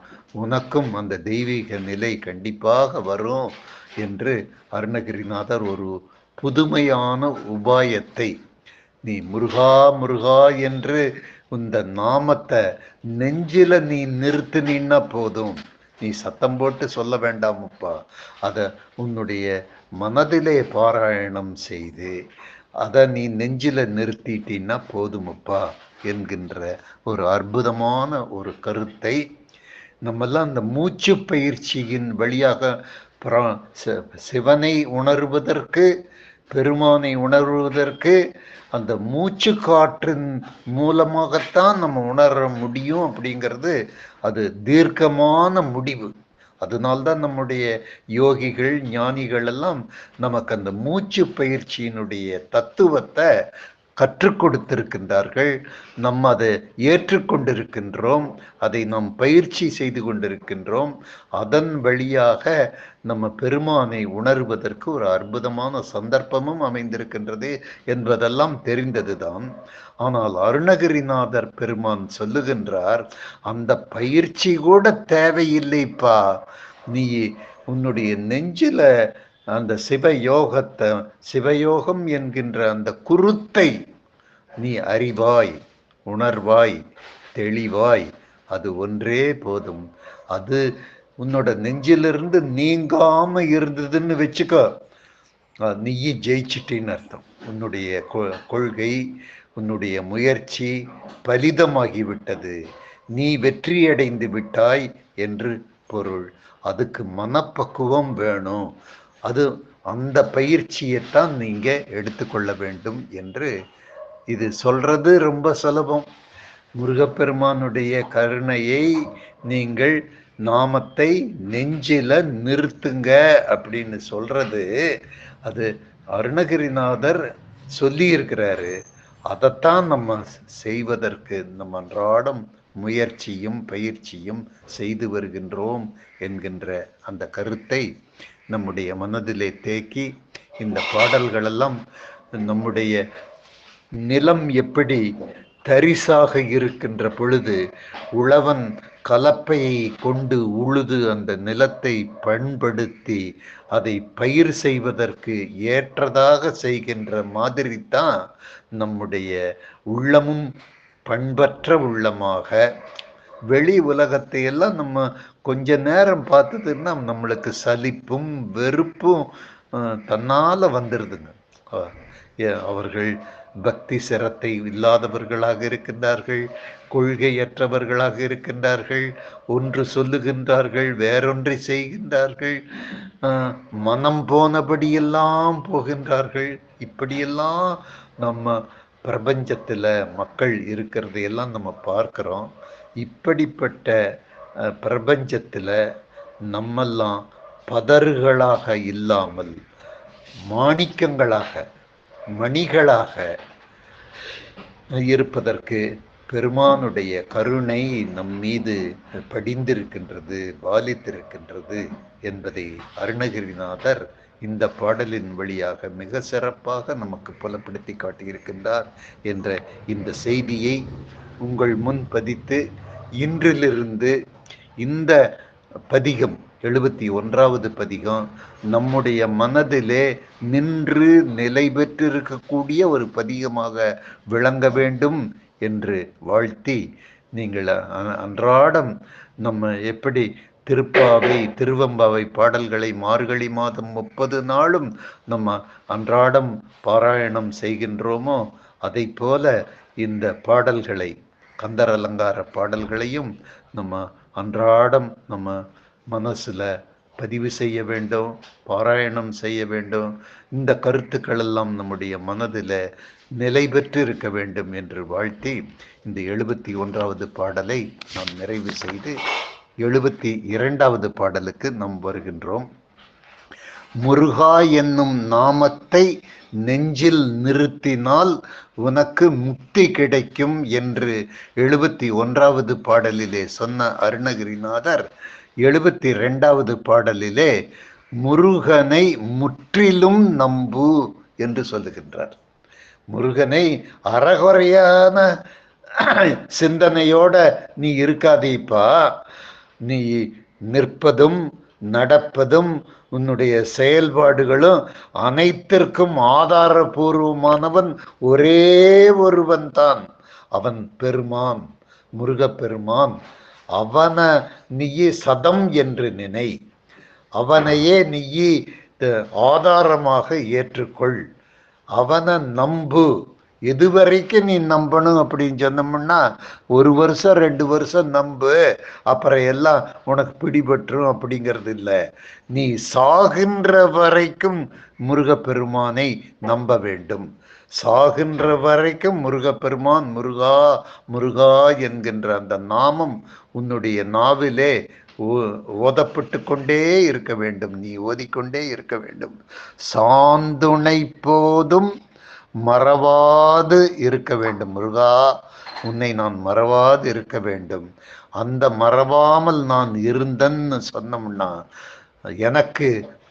உனக்கும் அந்த தெய்வீக நிலை கண்டிப்பாக வரும் என்று அருணகிரிநாதர் ஒரு புதுமையான உபாயத்தை, நீ முருகா முருகா என்று இந்த நாமத்தை நெஞ்சில நீ நிறுத்தினா போதும். நீ சத்தம் போட்டு சொல்ல வேண்டாமப்பா. அதை உன்னுடைய மனதிலே பாராயணம் செய்து அதை நீ நெஞ்சில நிறுத்திட்டீன்னா போதுமப்பா என்கின்ற ஒரு அற்புதமான ஒரு கருத்தை நம்மெல்லாம் அந்த மூச்சு பயிற்சியின் வழியாக சிவனை உணர்வதற்கு, பெருமானை உணர்வதற்கு அந்த மூச்சு காற்றின் மூலமாகத்தான் நம்ம உணர முடியும் அப்படிங்கிறது அது தீர்க்கமான முடிவு. அதனால்தான் நம்முடைய யோகிகள் ஞானிகள் எல்லாம் நமக்கு அந்த மூச்சு பயிற்சியினுடைய தத்துவத்தை கற்றுக் கொடுத்திருக்கின்றார்கள். நம்ம அதை ஏற்றுக்கொண்டிருக்கின்றோம், அதை நாம் பயிற்சி செய்து கொண்டிருக்கின்றோம். அதன் வழியாக நம்ம பெருமானை உணர்வதற்கு ஒரு அற்புதமான சந்தர்ப்பமும் அமைந்திருக்கின்றது என்பதெல்லாம் தெரிந்ததுதான். ஆனால் அருணகிரிநாதர் பெருமான் சொல்லுகின்றார், அந்த பயிற்சி கூட தேவையில்லைப்பா. நீ உன்னுடைய நெஞ்சில அந்த சிவயோகத்தை, சிவயோகம் என்கின்ற அந்த குருத்தை நீ அறிவாய், உணர்வாய், தெளிவாய். அது ஒன்றே போதும். அது உன்னோட நெஞ்சிலிருந்து நீங்காம இருந்ததுன்னு வச்சுக்கோ, நீ ஜெயிச்சிட்டின்னு அர்த்தம். உன்னுடைய கொள்கை, உன்னுடைய முயற்சி பலிதமாகிவிட்டது, நீ வெற்றியடைந்து விட்டாய் என்று பொருள். அதுக்கு மனப்பக்குவம் வேணும். அது அந்த பயிற்சியைத்தான் நீங்க எடுத்துக்கொள்ள வேண்டும் என்று இது சொல்றது ரொம்ப சுலபம். முருகப்பெருமானுடைய கருணையை நீங்கள் நாமத்தை நெஞ்சில நிறுத்துங்க அப்படின்னு சொல்றது அது அருணகிரிநாதர் சொல்லி இருக்கிறாரு. அதைத்தான் நம்ம செய்வதற்கு நம்ம அன்றாடம் முயற்சியும் பயிற்சியும் செய்து வருகின்றோம் என்கின்ற அந்த கருத்தை நம்முடைய மனதிலே தேக்கி, இந்த பாடல்களெல்லாம் நம்முடைய நிலம் எப்படி தரிசாக இருக்கின்ற பொழுது உழவன் கலப்பையை கொண்டு உழுது அந்த நிலத்தை பண்படுத்தி அதை பயிர் செய்வதற்கு ஏற்றதாக செய்கின்ற மாதிரி தான் நம்முடைய உள்ளமும் பண்பற்ற உள்ளமாக வெளி உலகத்தை எல்லாம் நம்ம கொஞ்ச நேரம் பார்த்ததுன்னா நம்மளுக்கு சலிப்பும் வெறுப்பும் தன்னால வந்துடுதுங்க. அவர்கள் பக்தி சிரத்தை இல்லாதவர்களாக இருக்கின்றார்கள், கொள்கையற்றவர்களாக இருக்கின்றார்கள், ஒன்று சொல்லுகின்றார்கள், வேறொன்றை செய்கின்றார்கள், மனம் போனபடியெல்லாம் போகின்றார்கள். இப்படியெல்லாம் நம்ம பிரபஞ்சத்தில் மக்கள் இருக்கிறதையெல்லாம் நம்ம பார்க்கிறோம். இப்படிப்பட்ட பிரபஞ்சத்தில் நம்மெல்லாம் பதறுகளாக இல்லாமல் மாணிக்கங்களாக மணிகளாக இருப்பதற்கு பெருமானுடைய கருணை நம் மீது படிந்திருக்கின்றது, பாலித்திருக்கின்றது என்பதை அருணகிரிநாதர் இந்த பாடலின் வழியாக மிக சிறப்பாக நமக்கு புலப்படுத்தி காட்டியிருக்கின்றார் என்ற இந்த செய்தியை உங்கள் முன் பதித்து, இன்றிலிருந்து இந்த பதிகம் 71வது பதிகம் நம்முடைய மனதிலே நின்று நிலை பெற்றிருக்கக்கூடிய ஒரு பதிகமாக விளங்க வேண்டும் என்று வாழ்த்தி, நீங்கள் அன்றாடம் நம்ம எப்படி திருப்பாவை திருவம்பாவை பாடல்களை மார்கழி மாதம் 30 நாளும் நம்ம அன்றாடம் பாராயணம் செய்கின்றோமோ, அதை போல இந்த பாடல்களை, கந்தர் அலங்கார பாடல்களையும் நம்ம அன்றாடம் நம்ம மனசுல பதிவு செய்ய வேண்டும், பாராயணம் செய்ய வேண்டும். இந்த கருத்துக்கள் எல்லாம் நம்முடைய மனதில் நிலை பெற்று இருக்க வேண்டும் என்று வாழ்த்தி, இந்த 71வது பாடலை நாம் நிறைவு செய்து 72வது பாடலுக்கு நாம் வருகின்றோம். முருகா என்னும் நாமத்தை நெஞ்சில் நிறுத்தினால் உனக்கு முக்தி கிடைக்கும் என்று 71வது பாடலிலே சொன்ன அருணகிரிநாதர் 72வது பாடலிலே முருகனை முற்றிலும் நம்பு என்று சொல்லுகின்றார். முருகனை அறகுறையான சிந்தனையோட நீ இருக்காதீப்பா, நீ நிற்பதும் நடப்பதும் உன்னுடைய செயல்பாடுகளும் அனைத்திற்கும் ஆதாரபூர்வமானவன் ஒரே ஒருவன் தான், அவன் பெருமான், முருகப்பெருமான். அவனை நீயே சதம் என்று நினை, அவனையே நீயே ஆதாரமாக ஏற்றுக்கொள், அவனை நம்பு. எதுவரைக்கும் நீ நம்பணும் அப்படின்னு சொன்னோம்னா 1 வருஷம் 2 வருஷம் நம்பு, அப்புறம் எல்லாம் உனக்கு பிடிபட்டுரும் அப்படிங்கிறது இல்லை. நீ சாகின்ற வரைக்கும் முருகப்பெருமானை நம்ப வேண்டும். சாகின்ற வரைக்கும் முருகப்பெருமான் முருகா முருகா என்கின்ற அந்த நாமம் உன்னுடைய நாவிலே ஓதப்பட்டு கொண்டே இருக்க வேண்டும், நீ ஓதிக்கொண்டே இருக்க வேண்டும். சாந்துணை போதும் மறவாது இருக்க வேண்டும். முருகா, உன்னை நான் மறவாது இருக்க வேண்டும். அந்த மறவாமல் நான் இருந்தேன்னு சொன்னோம்னா எனக்கு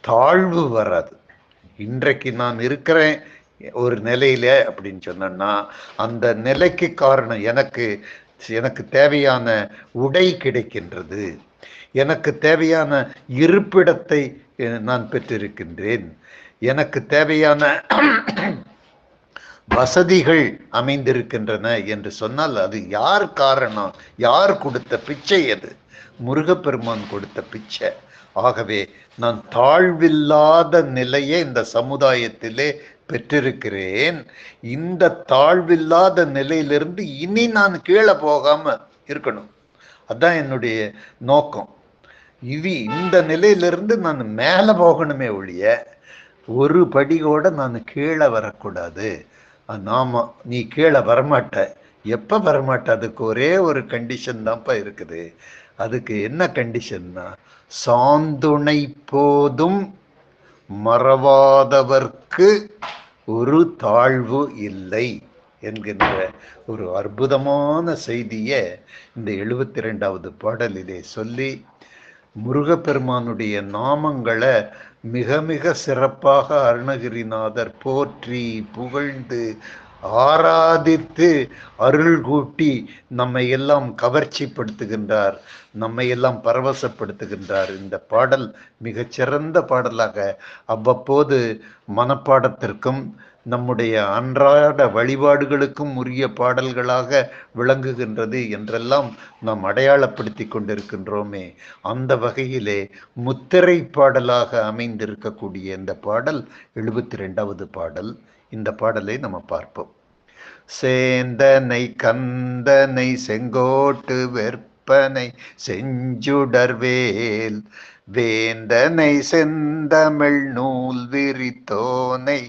தாழ்வு வராது. இன்றைக்கு நான் இருக்கிறேன் ஒரு நிலையில அப்படின்னு சொன்னா அந்த நிலைக்கு காரணம் எனக்கு தேவையான உடை கிடைக்கின்றது, எனக்கு தேவையான இருப்பிடத்தை நான் பெற்றிருக்கின்றேன், எனக்கு தேவையான வசதிகள் அமைந்திருக்கின்றன என்று சொன்னால் அது யார் காரணம்? யார் கொடுத்த பிச்சை? அது முருகப்பெருமான் கொடுத்த பிச்சை. ஆகவே நான் தாழ்வில்லாத நிலையை இந்த சமுதாயத்திலே பெற்றிருக்கிறேன். இந்த தாழ்வில்லாத நிலையிலிருந்து இனி நான் கீழே போகாம இருக்கணும், அதான் என்னுடைய நோக்கம். இந்த நிலையிலிருந்து நான் மேலே போகணுமே ஒழிய ஒரு படியோட நான் கீழே வரக்கூடாது. நாம நீ கீழே வரமாட்ட. எப்போ வரமாட்ட? அதுக்கு ஒரே ஒரு கண்டிஷன் தான்ப்பா இருக்குது. அதுக்கு என்ன கண்டிஷன்னா, சாந்துணை போதும் மறவாதவர்க்கு ஒரு தாழ்வு இல்லை என்கின்ற ஒரு அற்புதமான செய்தியை இந்த 72வது பாடலிலே சொல்லி, முருகப்பெருமானுடைய நாமங்களை மிக மிக சிறப்பாக அருணகிரிநாதர் போற்றி புகழ்ந்து ஆராதித்து அருள் கூட்டி நம்மை எல்லாம் கவர்ச்சிப்படுத்துகின்றார், நம்மை எல்லாம் பரவசப்படுத்துகின்றார். இந்த பாடல் மிகச்சிறந்த பாடலாக அவ்வப்போது மனப்பாடத்திற்கும் நம்முடைய அன்றாட வழிபாடுகளுக்கும் உரிய பாடல்களாக விளங்குகின்றது என்றெல்லாம் நாம் அடையாளப்படுத்தி கொண்டிருக்கின்றோமே. அந்த வகையிலே முத்திரை பாடலாக அமைந்திருக்கக்கூடிய இந்த பாடல் 72வது பாடல். இந்த பாடலை நம்ம பார்ப்போம். சேந்தனை கந்தனை செங்கோட்டு வெற்பனை செஞ்சுடர்வேல் வேந்தனை செந்தமிழ் நூல் விரித்தோனை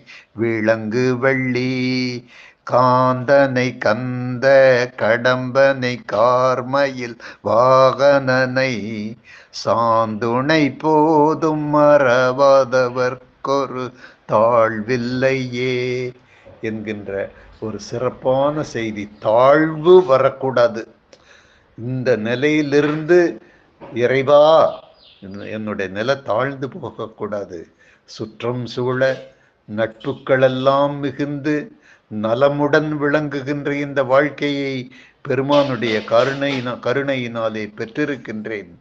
விளங்கு வள்ளி காந்தனை கந்த கடம்பனை கார்மயில் வாகனனை சாந்துணை போதும் மறவாதவர்க்கொரு தாழ்வில்லையே என்கின்ற ஒரு சிறப்பான செய்தி. தாழ்வு வரக்கூடாது. இந்த நிலையிலிருந்து இறைவா என்னுடைய நிலை தாழ்ந்து போகக்கூடாது. சுற்றம் சூழ நட்புக்களெல்லாம் மிகுந்து நலமுடன் விளங்குகின்ற இந்த வாழ்க்கையை பெருமானுடைய கருணையினாலே பெற்றிருக்கின்றேன்.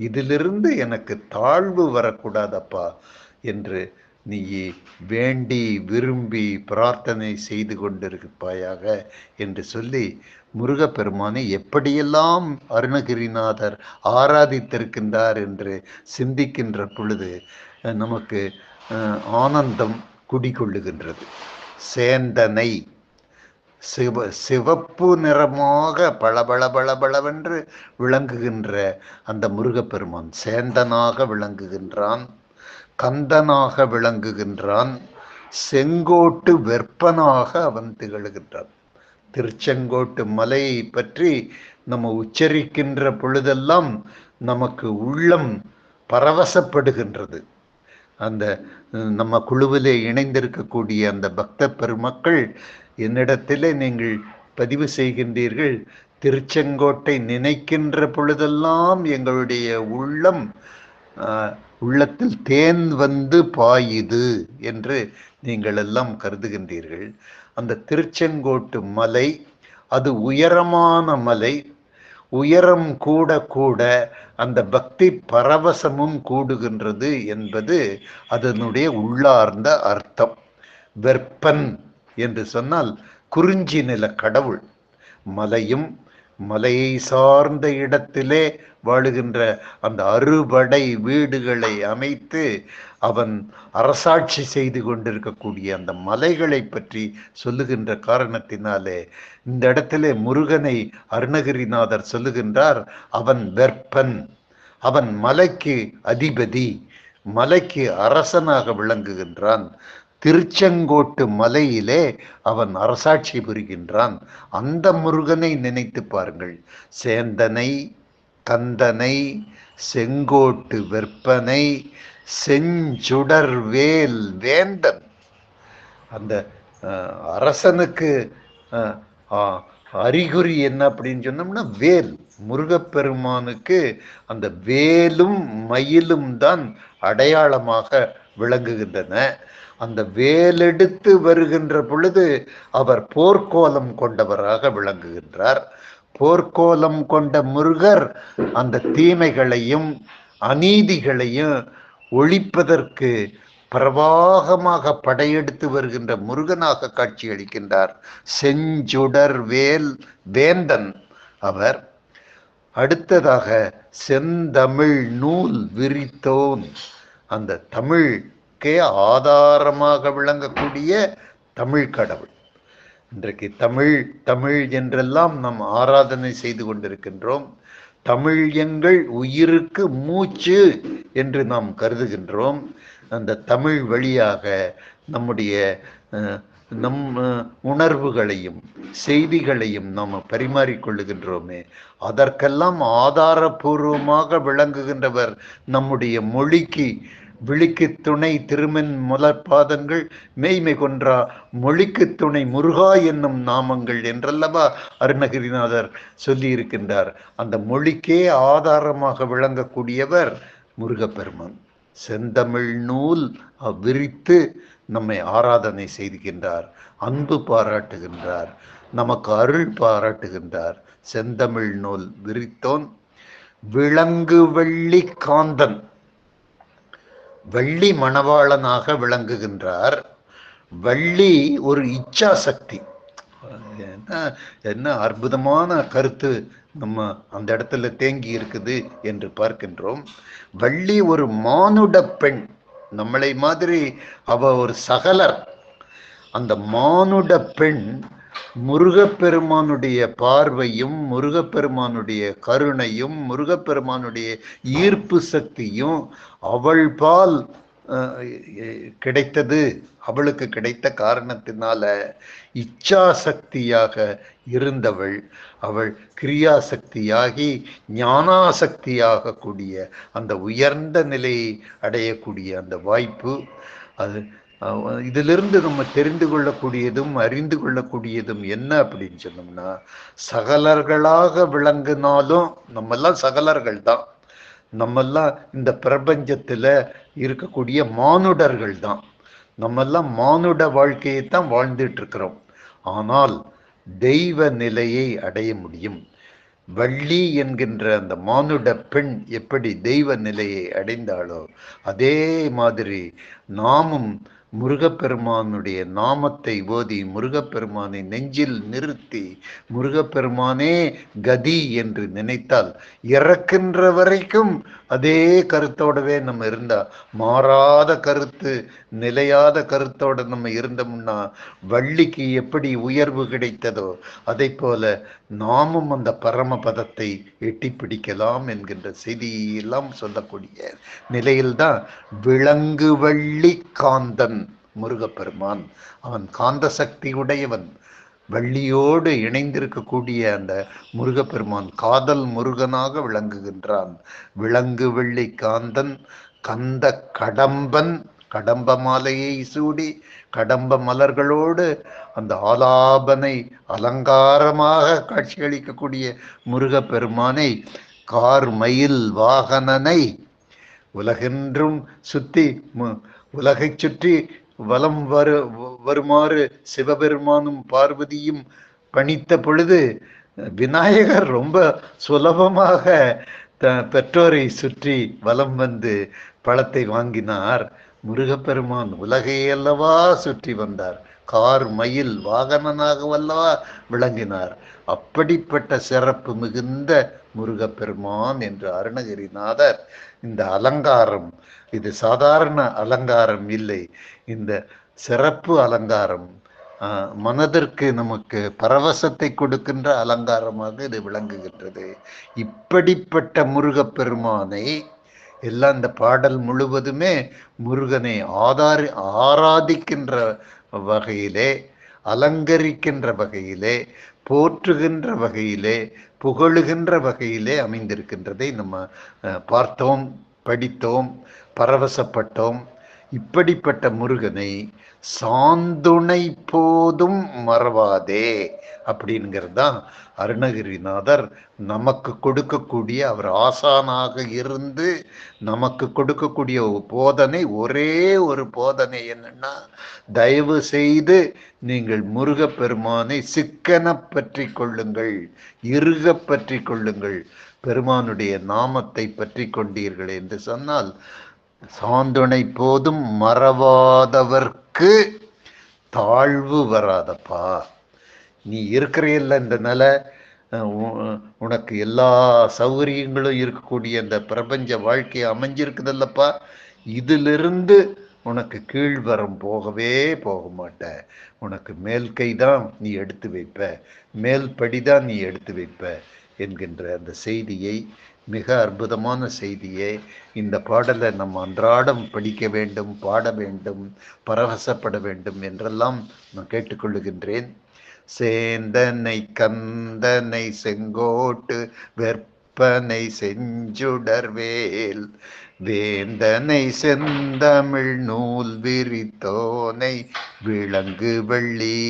இதிலிருந்து எனக்கு தாழ்வு வரக்கூடாதப்பா என்று நீ வேண்டி விரும்பி பிரார்த்தனை செய்து கொண்டிருப்பாயாக என்று சொல்லி முருகப்பெருமானை எப்படியெல்லாம் அருணகிரிநாதர் ஆராதித்திருக்கின்றார் என்று சிந்திக்கின்ற பொழுது நமக்கு ஆனந்தம் குடிகொள்ளுகின்றது. சேந்தனை சிவப்பு நிறமாக பளபளவென்று விளங்குகின்ற அந்த முருகப்பெருமான் சேந்தனாக விளங்குகின்றான், கந்தனாக விளங்குகின்றான், செங்கோட்டு வெற்பனாக அவன் திகழ்கின்றான். திருச்செங்கோட்டு மலையை பற்றி நம்ம உச்சரிக்கின்ற பொழுதெல்லாம் நமக்கு உள்ளம் பரவசப்படுகின்றது. அந்த நம்ம குழுவிலே இணைந்திருக்கக்கூடிய அந்த பக்த பெருமக்கள் என்னிடத்திலே நீங்கள் பதிவு செய்கின்றீர்கள், திருச்செங்கோட்டை நினைக்கின்ற பொழுதெல்லாம் எங்களுடைய உள்ளத்தில் தேன் வந்து பாயுது என்று நீங்கள் எல்லாம் கருதுகின்றீர்கள். அந்த திருச்செங்கோட்டு மலை அது உயரமான மலை. உயரம் கூட கூட அந்த பக்தி பரவசமும் கூடுகின்றது என்பது அதனுடைய உள்ளார்ந்த அர்த்தம். வெற்பன் என்று சொன்னால் குறிஞ்சி நில கடவுள். மலையும் மலையை சார்ந்த இடத்திலே வாழுகின்ற அந்த அறுபடை வீடுகளை அமைத்து அவன் அரசாட்சி செய்து கொண்டிருக்கக்கூடிய அந்த மலைகளை பற்றி சொல்லுகின்ற காரணத்தினாலே இந்த இடத்திலே முருகனை அருணகிரிநாதர் சொல்லுகின்றார், அவன் வெற்பன், அவன் மலைக்கு அதிபதி, மலைக்கு அரசனாக விளங்குகின்றான். திருச்செங்கோட்டு மலையிலே அவன் அரசாட்சி புரிகின்றான். அந்த முருகனை நினைத்து பாருங்கள். சேந்தனை கந்தனை செங்கோட்டு வெற்பனை செஞ்சுடர்வேல் வேந்தன். அந்த அரசனுக்கு அறிகுறி என்ன அப்படின்னு சொன்னோம்னா வேல். முருகப்பெருமானுக்கு அந்த வேலும் மயிலும் தான் அடையாளமாக விளங்குகின்றன. அந்த வேலெடுத்து வருகின்ற பொழுது அவர் போர்க்கோலம் கொண்டவராக விளங்குகின்றார். போர்க்கோலம் கொண்ட முருகர் அந்த தீமைகளையும் அநீதிகளையும் ஒழிப்பதற்கு பிரவாகமாக படையெடுத்து வருகின்ற முருகனாக காட்சியளிக்கின்றார். செஞ்சுடர் வேல் வேந்தன் அவர். அடுத்ததாக செந்தமிழ் நூல் விரித்தோன், அந்த தமிழுக்கே ஆதாரமாக விளங்கக்கூடிய தமிழ் கடவுள். இன்றைக்கு தமிழ் தமிழ் என்றெல்லாம் நாம் ஆராதனை செய்து கொண்டிருக்கின்றோம். தமிழ் எங்கள் உயிருக்கு மூச்சு என்று நாம் கருதுகின்றோம். அந்த தமிழ் வழியாக நம்முடைய நம் உணர்வுகளையும் செய்திகளையும் நாம் பரிமாறிக்கொள்ளுகின்றோமே, அதற்கெல்லாம் ஆதாரபூர்வமாக விளங்குகின்றவர் நம்முடைய மொழிக்கு. விழிக்கு துணை திருமென் மலர்பாதங்கள் மெய்மை கொன்றா மொழிக்கு துணை முருகா என்னும் நாமங்கள் என்றல்லவா அருணகிரிநாதர் சொல்லி இருக்கின்றார். அந்த மொழிக்கே ஆதாரமாக விளங்கக்கூடியவர் முருகப்பெருமான். செந்தமிழ் நூல் விரித்து நம்மை ஆராதனை செய்கின்றார், அன்பு பாராட்டுகின்றார், நமக்கு அருள் பாராட்டுகின்றார். செந்தமிழ் நூல் விரித்தோன் விளங்கு வெள்ளி காந்தன், வள்ளி மணவாளனாக விளங்குகின்றார். வள்ளி ஒரு இச்சா சக்தி. என்ன என்ன அற்புதமான கருத்து நம்ம அந்த இடத்துல தேங்கி இருக்குது என்று பார்க்கின்றோம். வள்ளி ஒரு மானுட பெண், நம்மளை மாதிரி அவ ஒரு சகலர். அந்த மானுட பெண் முருகப்பெருமானுடைய பார்வையும், முருகப்பெருமானுடைய கருணையும், முருகப்பெருமானுடைய ஈர்ப்பு சக்தியும் அவள் பால் கிடைத்தது. அவளுக்கு கிடைத்த காரணத்தினால இச்சா சக்தியாக இருந்தவள் அவள் கிரியாசக்தியாகி ஞானாசக்தியாக கூடிய அந்த உயர்ந்த நிலையை அடையக்கூடிய அந்த வாய்ப்பு. அது இதிலிருந்து நம்ம தெரிந்து கொள்ளக்கூடியதும் அறிந்து கொள்ளக்கூடியதும் என்ன அப்படின்னு சொன்னோம்னா, சகலர்களாக விளங்கினாலும் நம்மெல்லாம் சகலர்கள் தான். நம்மெல்லாம் இந்த பிரபஞ்சத்துல இருக்கக்கூடிய மானுடர்கள் தான். நம்மெல்லாம் மானுட வாழ்க்கையை தான் வாழ்ந்துட்டு இருக்கிறோம். ஆனால் தெய்வ நிலையை அடைய முடியும். வள்ளி என்கின்ற அந்த மானுட பெண் எப்படி தெய்வ நிலையை அடைந்தாளோ அதே மாதிரி நாமும் முருகப்பெருமானுடைய நாமத்தை ஓதி முருகப்பெருமானை நெஞ்சில் நிறுத்தி முருகப்பெருமானே கதி என்று நினைத்தால் இறக்கின்ற வரைக்கும் அதே கருத்தோடவே நம்ம இருந்தா, மாறாத கருத்து நிலையாத கருத்தோட நம்ம இருந்தோம்னா வள்ளிக்கு எப்படி உயர்வு கிடைத்ததோ அதை போல நாமும் அந்த பரமபதத்தை எட்டி பிடிக்கலாம் என்கின்ற செய்தியெல்லாம் சொல்லக்கூடிய நிலையில்தான் விளங்கு வள்ளி காந்தன் முருகப்பெருமான். அவன் காந்த சக்தி உடையவன். வள்ளியோடு இணைந்திருக்கக்கூடிய அந்த முருகப்பெருமான் காதல் முருகனாக விளங்குகின்றான். விளங்கு வெள்ளி காந்தன் கந்த கடம்பன், கடம்ப மாலையை சூடி கடம்ப மலர்களோடு அந்த ஆலாபனை அலங்காரமாக காட்சியளிக்கக்கூடிய முருகப்பெருமானை, கார் மயில் வாகனனை உலகென்றும் சுற்றி உலகை சுற்றி வலம் வருமாறு சிவபெருமானும் பார்வதியும் பணித்த பொழுது விநாயகர் ரொம்ப சுலபமாக பெற்றோரை சுற்றி வலம் வந்து பழத்தை வாங்கினார். முருகப்பெருமான் உலகையல்லவா சுற்றி வந்தார், கார் மயில் வாகனனாகவல்லவா விளங்கினார். அப்படிப்பட்ட சிறப்பு மிகுந்த முருகப்பெருமான் என்று அருணகிரிநாதர் இந்த அலங்காரம், இது சாதாரண அலங்காரம் இல்லை, இந்த சிறப்பு அலங்காரம் மனதிற்கு நமக்கு பரவசத்தை கொடுக்கின்ற அலங்காரமாக இது விளங்குகின்றது. இப்படிப்பட்ட முருகப்பெருமானை எல்லாம் இந்த பாடல் முழுவதுமே முருகனை ஆராதிக்கின்ற வகையிலே, அலங்கரிக்கின்ற வகையிலே, போற்றுகின்ற வகையிலே, புகழுகின்ற வகையிலே அமைந்திருக்கின்றதை நம்ம பார்த்தோம், படித்தோம், பரவசப்பட்டோம். இப்படிப்பட்ட முருகனை சாந்துணை போதும் மறவாதே அப்படிங்கிறது தான் அருணகிரிநாதர் நமக்கு கொடுக்கக்கூடிய, அவர் ஆசானாக இருந்து நமக்கு கொடுக்கக்கூடிய போதனை ஒரே ஒரு போதனை என்னன்னா, தயவு செய்து நீங்கள் முருகப்பெருமானை சிக்கன பற்றி கொள்ளுங்கள், இறுக பற்றி கொள்ளுங்கள். பெருமானுடைய நாமத்தை பற்றி கொண்டீர்கள் என்று சொன்னால் சாந்துணை போதும் மறவாதவர்க்கு தாழ்வு வராதப்பா. நீ இருக்கிறையில்ல இந்த நிலை, உனக்கு எல்லா சௌகரியங்களும் இருக்கக்கூடிய இந்த பிரபஞ்ச வாழ்க்கையை அமைஞ்சிருக்குதல்லப்பா, இதிலிருந்து உனக்கு கீழ்வரம் போகவே போக மாட்ட. உனக்கு மேல் கைதான் நீ எடுத்து வைப்ப, மேல் படிதான் நீ எடுத்து வைப்ப என்கின்ற அந்த செய்தியை, மிக அற்புதமான செய்தியை இந்த பாடலை நம்ம அன்றாடம் படிக்க வேண்டும், பாட வேண்டும், பரவசப்பட வேண்டும் என்றெல்லாம் நான் கேட்டுக்கொள்ளுகின்றேன். சேந்தனை கந்தனை செங்கோட்டு வெற்பனை செஞ்சுடர்வேல் வேந்தனை செந்தமிழ் நூல் விரித்தோனை விளங்கு வெள்ளி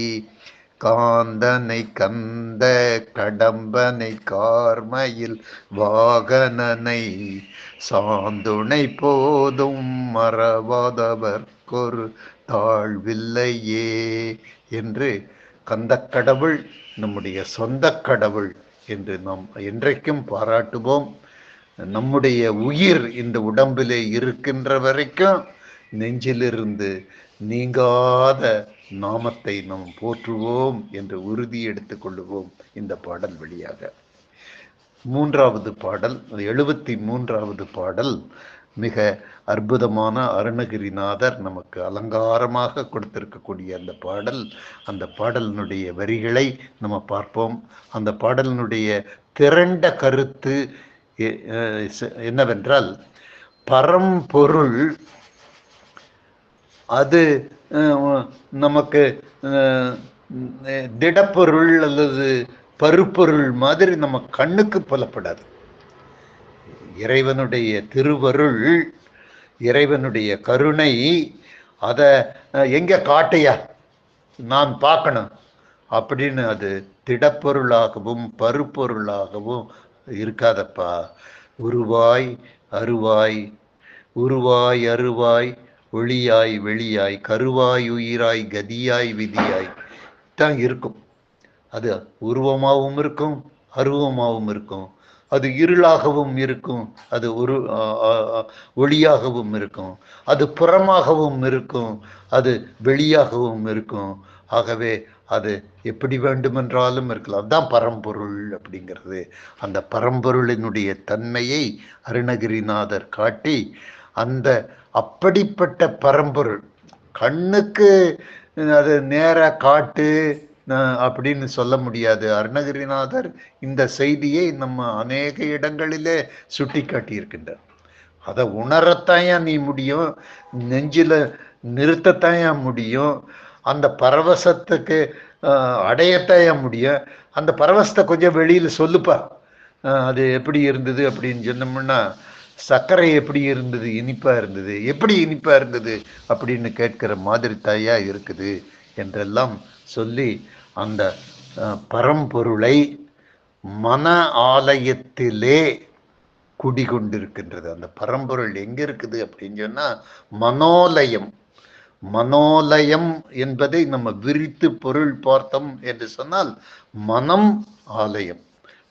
காந்தனை கந்த கடம்பனை கார்மயில் வாகனனை சாந்துணை போதும் மறவாதவர்க்கொரு தாழ்வில்லையே என்று கந்தக்கடவுள் நம்முடைய சொந்த கடவுள் என்று நாம் என்றைக்கும் பாராட்டுவோம். நம்முடைய உயிர் இந்த உடம்பிலே இருக்கின்ற வரைக்கும் நெஞ்சிலிருந்து நீங்காத நாமத்தை நாம் போற்றுவோம் என்று உறுதி எடுத்துக் கொள்ளுவோம் இந்த பாடல் வழியாக. 3வது பாடல், 73வது பாடல் மிக அற்புதமான அருணகிரிநாதர் நமக்கு அலங்காரமாக கொடுத்திருக்கக்கூடிய அந்த பாடல். அந்த பாடலினுடைய வரிகளை நம்ம பார்ப்போம். அந்த பாடலினுடைய திரண்ட கருத்து என்னவென்றால், பரம்பொருள் அது நமக்கு திடப்பொருள் அல்லது பருப்பொருள் மாதிரி நம்ம கண்ணுக்கு புலப்படாது. இறைவனுடைய திருவருள், இறைவனுடைய கருணை, அதை எங்க காட்டையா நான் பார்க்கணும் அப்படின்னு அது திடப்பொருளாகவும் பருப்பொருளாகவும் இருக்காதப்பா. உருவாய் அருவாய், உருவாய் அருவாய், ஒளியாய் வெளியாய், கருவாய் உயிராய், கதியாய் விதியாய் தான் இருக்கும். அது உருவமாகவும் இருக்கும், அருவமாகவும் இருக்கும். அது இருளாகவும் இருக்கும், அது ஒளியாகவும் இருக்கும். அது புறமாகவும் இருக்கும், அது வெளியாகவும் இருக்கும். ஆகவே அது எப்படி வேண்டுமென்றாலும் இருக்கலாம். அதுதான் பரம்பொருள் அப்படிங்கிறது. அந்த பரம்பொருளினுடைய தன்மையை அருணகிரிநாதர் காட்டி, அந்த அப்படிப்பட்ட பரம்பொருள் கண்ணுக்கு அது நேர காட்டு அப்படின்னு சொல்ல முடியாது. அருணகிரிநாதர் இந்த செய்தியை நம்ம அநேக இடங்களிலே சுட்டி காட்டியிருக்கின்றார். அதை உணரத்தாயா நீ முடியும், நெஞ்சில நிறுத்தத்தாயா முடியும், அந்த பரவசத்துக்கு அடையத்தாயா முடியும். அந்த பரவசத்தை கொஞ்சம் வெளியில் சொல்லுப்பா, அது எப்படி இருந்தது அப்படின்னு சொன்னோம்னா, சர்க்கரை எப்படி இருந்தது, இனிப்பா இருந்தது, எப்படி இனிப்பா இருந்தது அப்படின்னு கேட்கிற மாதிரி தாயா இருக்குது என்றெல்லாம் சொல்லி, அந்த பரம்பொருளை மன ஆலயத்திலே குடிகொண்டிருக்கின்றது. அந்த பரம்பொருள் எங்க இருக்குது அப்படின்னு சொன்னா மனோலயம். மனோலயம் என்பதை நம்ம விரித்து பொருள் பார்த்தோம் என்று சொன்னால் மனம் ஆலயம்.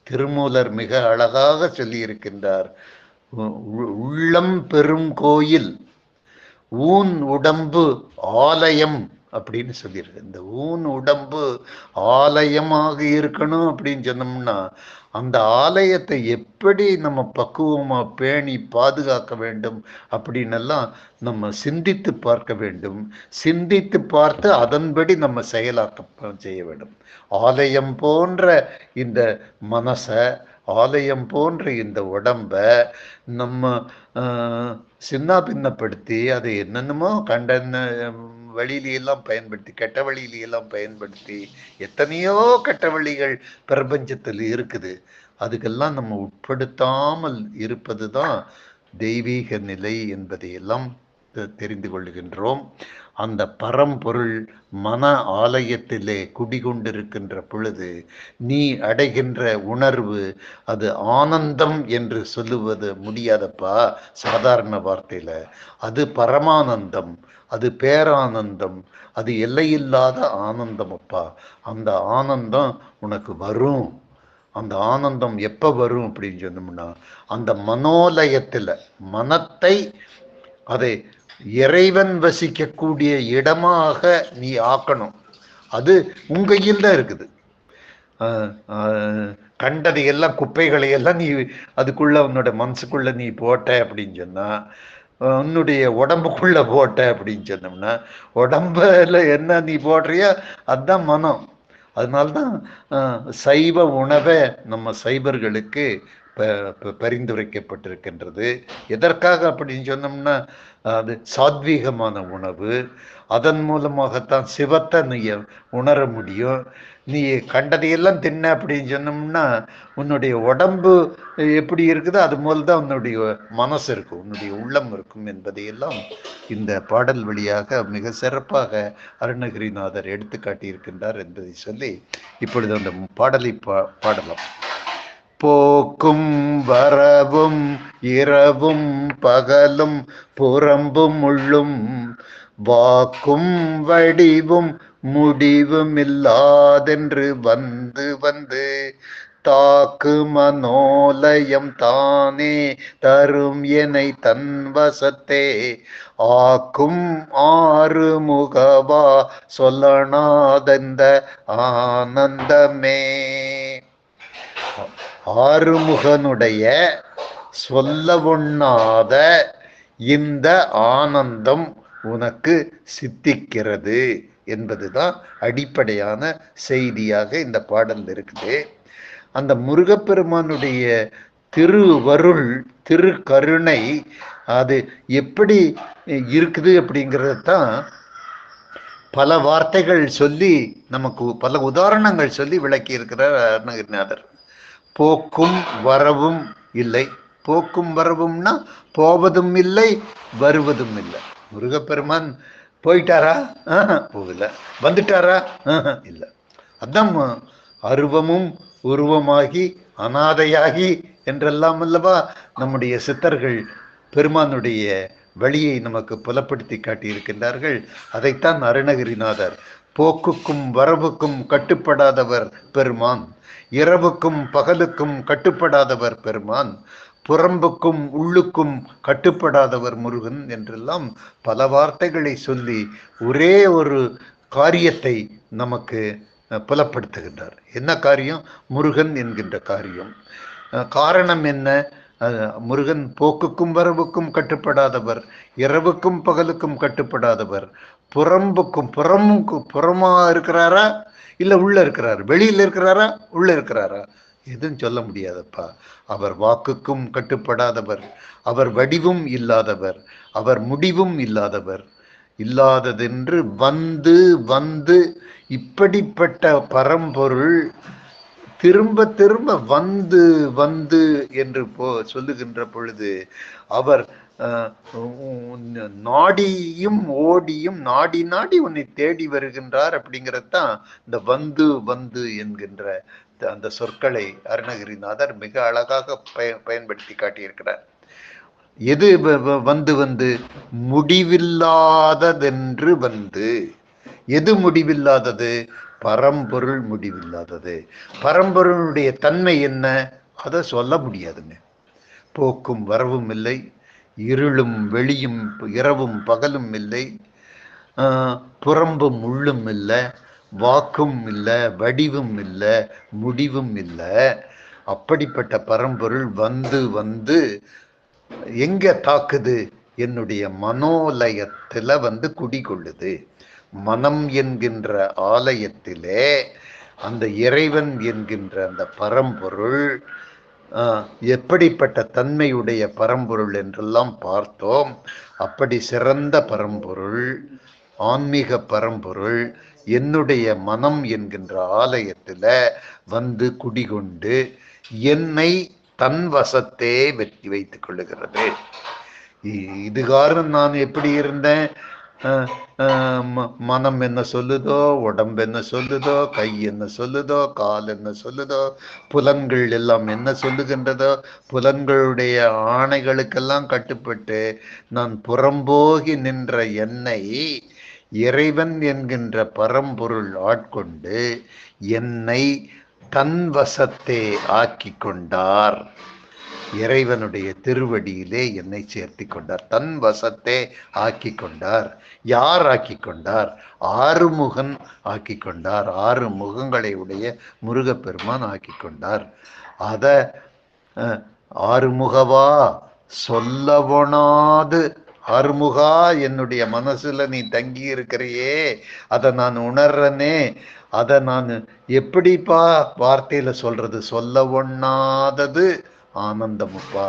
திருமூலர் மிக அழகாக சொல்லி இருக்கின்றார், உள்ளம் பெரும் கோயில், ஊன் உடம்பு ஆலயம் அப்படின்னு சொல்லியிருக்கு. இந்த ஊன் உடம்பு ஆலயமாக இருக்கணும் அப்படின்னு சொன்னோம்னா, அந்த ஆலயத்தை எப்படி நம்ம பக்குவமா பேணி பாதுகாக்க வேண்டும் அப்படின்னெல்லாம் நம்ம சிந்தித்து பார்க்க வேண்டும். சிந்தித்து பார்த்து அதன்படி நம்ம செயலாக்கம் செய்ய வேண்டும். ஆலயம் போன்ற இந்த மனசை, ஆலயம் போன்ற இந்த உடம்ப நம்ம சின்ன பின்னப்படுத்தி அதை என்னென்னமோ வழியிலெல்லாம் பயன்படுத்தி, கெட்ட வழியிலெல்லாம் பயன்படுத்தி, எத்தனையோ கெட்ட வழிகள் பிரபஞ்சத்தில் இருக்குது. அதுக்கெல்லாம் நம்ம உட்படுத்தாமல் இருப்பது தான் தெய்வீக நிலை என்பதையெல்லாம் தெரிந்து கொள்கின்றோம். அந்த பரம்பொருள் மன ஆலயத்திலே குடிகொண்டிருக்கின்ற பொழுது நீ அடைகின்ற உணர்வு அது ஆனந்தம் என்று சொல்லுவது முடியாதப்பா சாதாரண வார்த்தையில. அது பரமானந்தம், அது பேரானந்தம், அது எல்லையில்லாத ஆனந்தம் அப்பா. அந்த ஆனந்தம் உனக்கு வரும். அந்த ஆனந்தம் எப்ப வரும் அப்படின்னு சொன்னோம்னா, அந்த மனோலயத்துல மனத்தை அதை இறைவன் வசிக்கக்கூடிய இடமாக நீ ஆக்கணும். அது உங்க கையில் தான் இருக்குது. கண்டதை எல்லாம் குப்பைகளை எல்லாம் நீ அதுக்குள்ள உன்னோட மனசுக்குள்ள நீ போட்ட அப்படின்னு சொன்னா, உன்னுடைய உடம்புக்குள்ள போட்ட அப்படின்னு சொன்னோம்னா, உடம்புல என்ன நீ போடுறியோ அதுதான் மனம். அதனால்தான் சைவ உணவை நம்ம சைவர்களுக்கு பரிந்துரைக்கப்பட்டிருக்கின்றது. எதற்காக அப்படின்னு சொன்னோம்னா, அது சாத்வீகமான உணவு. அதன் மூலமாகத்தான் சிவத்தை நீ உணர முடியும். நீ கண்டதையெல்லாம் தின்ன அப்படின்னு சொன்னோம்னா, உன்னுடைய உடம்பு எப்படி இருக்குதோ அது போல்தான் உன்னுடைய மனசு இருக்கும், உன்னுடைய உள்ளம் இருக்கும் என்பதையெல்லாம் இந்த பாடல் வழியாக மிக சிறப்பாக அருணகிரிநாதர் எடுத்து காட்டியிருக்கின்றார் என்பதை சொல்லி இப்பொழுது அந்த பாடலை பாடலாம். போக்கும் வரவும் இரவும் பகலும் புறம்பும் உள்ளும் வாக்கும் வடிவும் முடிவுமில்லாதென்று வந்து வந்து தாக்கு மனோலயம் தானே தரும் எனை தன் வசத்தே ஆக்கும் ஆறு முகவா சொல்லனாதெந்த ஆனந்தமே. ஆறுமுகனுடைய சொல்ல ஒண்ணாத இந்த ஆனந்தம் உனக்கு சித்திக்கிறது என்பதுதான் அடிப்படையான செய்தியாக இந்த பாடல் இருக்குது. அந்த முருகப்பெருமானுடைய திருவருள் திருக்கருணை அது எப்படி இருக்குது அப்படிங்கிறது தான் பல வார்த்தைகள் சொல்லி நமக்கு பல உதாரணங்கள் சொல்லி விளக்கி இருக்கிறார் அருணகிரிநாதர். போக்கும் வரவும் இல்லை. போக்கும் வரவும்னா போவதும் இல்லை வருவதும் இல்லை. முருகப்பெருமான் போயிட்டாரா? போகல. வந்துட்டாரா? இல்லை. அதான் அருவமும் உருவமாகி அனாதையாகி என்றெல்லாம் அல்லவா நம்முடைய சித்தர்கள் பெருமானுடைய வழியை நமக்கு புலப்படுத்தி காட்டியிருக்கின்றார்கள். அதைத்தான் அருணகிரிநாதர் போக்குக்கும் வரவுக்கும் கட்டுப்படாதவர் பெருமான், இரவுக்கும் பகலுக்கும் கட்டுப்படாதவர் பெருமான், புறம்புக்கும் உள்ளுக்கும் கட்டுப்படாதவர் முருகன் என்றெல்லாம் பல வார்த்தைகளை சொல்லி ஒரே ஒரு காரியத்தை நமக்கு புலப்படுத்துகின்றார். என்ன காரியம்? முருகன் என்கின்ற காரியம். காரணம் என்ன? முருகன் போக்குக்கும் வரவுக்கும் கட்டுப்படாதவர், இரவுக்கும் பகலுக்கும் கட்டுப்படாதவர், புறமா இருக்கிறாரா இல்ல உள்ள இருக்கிறார், வெளியில இருக்கிறாரா உள்ள இருக்கிறாரா, எதுவும் சொல்ல முடியாதப்பா. அவர் வாக்குக்கும் கட்டுப்படாதவர், அவர் வடிவும் இல்லாதவர், அவர் முடிவும் இல்லாதவர். இல்லாததென்று வந்து வந்து இப்படிப்பட்ட பரம்பொருள் திரும்ப திரும்ப வந்து வந்து என்று சொல்லுகின்ற பொழுது அவர் நாடியும் ஓடியும் நாடி நாடி உன்னை தேடி வருகின்றார். அப்படிங்கிறதான் இந்த வந்து வந்து என்கின்ற அந்த சொற்களை அருணகிரிநாதர் மிக அழகாக பயன்படுத்தி காட்டியிருக்கிறார். எது வந்து வந்து? முடிவில்லாததென்று வந்து. எது முடிவில்லாதது? பரம்பொருள் முடிவில்லாதது. பரம்பொருளுடைய தன்மை என்ன? அதை சொல்ல முடியாதுங்க. போக்கும் வரவும் இல்லை, இருளும் வெளியும் இரவும் பகலும் இல்லை, புறம்பும் உள்ளும் இல்லை, வாக்கும் இல்லை, வடிவும் இல்லை, முடிவும் இல்லை. அப்படிப்பட்ட பரம்பொருள் வந்து வந்து எங்க தாக்குது? என்னுடைய மனோலயத்துல வந்து குடிகொள்ளுது. மனம் என்கின்ற ஆலயத்திலே அந்த இறைவன் என்கின்ற அந்த பரம்பொருள் எப்படிப்பட்ட தன்மையுடைய பரம்பொருள் என்றெல்லாம் பார்த்தோம். அப்படி சிறந்த பரம்பொருள், ஆன்மீக பரம்பொருள் என்னுடைய மனம் என்கின்ற ஆலயத்துல வந்து குடிகொண்டு என்னை தன் வசத்தே வெற்றி வைத்துக் கொள்ளுகிறது. இதுகாரம் நான் எப்படி இருந்தேன்? மனம் என்ன சொல்லுதோ, உடம்பு என்ன சொல்லுதோ, கை என்ன சொல்லுதோ, கால் என்ன சொல்லுதோ, புலன்கள் எல்லாம் என்ன சொல்லுகின்றதோ, புலன்களுடைய ஆணைகளுக்கெல்லாம் கட்டுப்பட்டு நான் புறம்போகி நின்ற என்னை இறைவன் என்கின்ற பரம்பொருள் ஆட்கொண்டு என்னை தன் வசத்தே ஆக்கி கொண்டார். இறைவனுடைய திருவடியிலே என்னை சேர்த்தி கொண்டார், தன் வசத்தே ஆக்கி கொண்டார். யார் ஆக்கி கொண்டார்? ஆறுமுகன் ஆக்கி கொண்டார். ஆறு முகங்களை உடைய முருகப்பெருமான் ஆக்கி கொண்டார். அத ஆறுமுகவா சொல்லவொணாது, ஆறுமுகா என்னுடைய மனசுல நீ தங்கி இருக்கிறையே, அதை நான் உணர்றனே, அதை நான் எப்படிப்பா வார்த்தையில சொல்றது? சொல்ல ஒண்ணாதது ஆனந்தமுப்பா.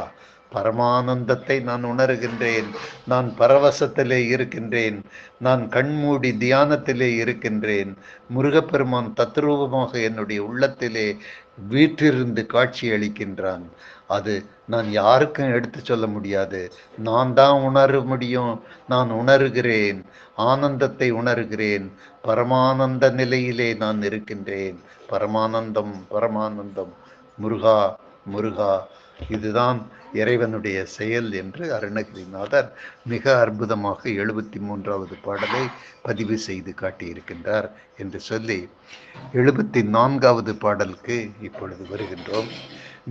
பரமானந்தத்தை நான் உணர்கின்றேன். நான் பரவசத்திலே இருக்கின்றேன். நான் கண்மூடி தியானத்திலே இருக்கின்றேன். முருகப்பெருமான் தத்ரூபமாக என்னுடைய உள்ளத்திலே வீற்றிருந்து காட்சி அளிக்கின்றான். அது நான் யாருக்கும் எடுத்து சொல்ல முடியாது. நான் தான் உணர முடியும். நான் உணர்கிறேன், ஆனந்தத்தை உணர்கிறேன். பரமானந்த நிலையிலே நான் இருக்கின்றேன். பரமானந்தம், பரமானந்தம். முருகா, முருகா, இதுதான் இறைவனுடைய செயல் என்று அருணகிரிநாதர் மிக அற்புதமாக 73வது பாடலை பதிவு செய்து காட்டியிருக்கின்றார் என்று சொல்லி 74வது பாடலுக்கு இப்பொழுது வருகின்றோம்.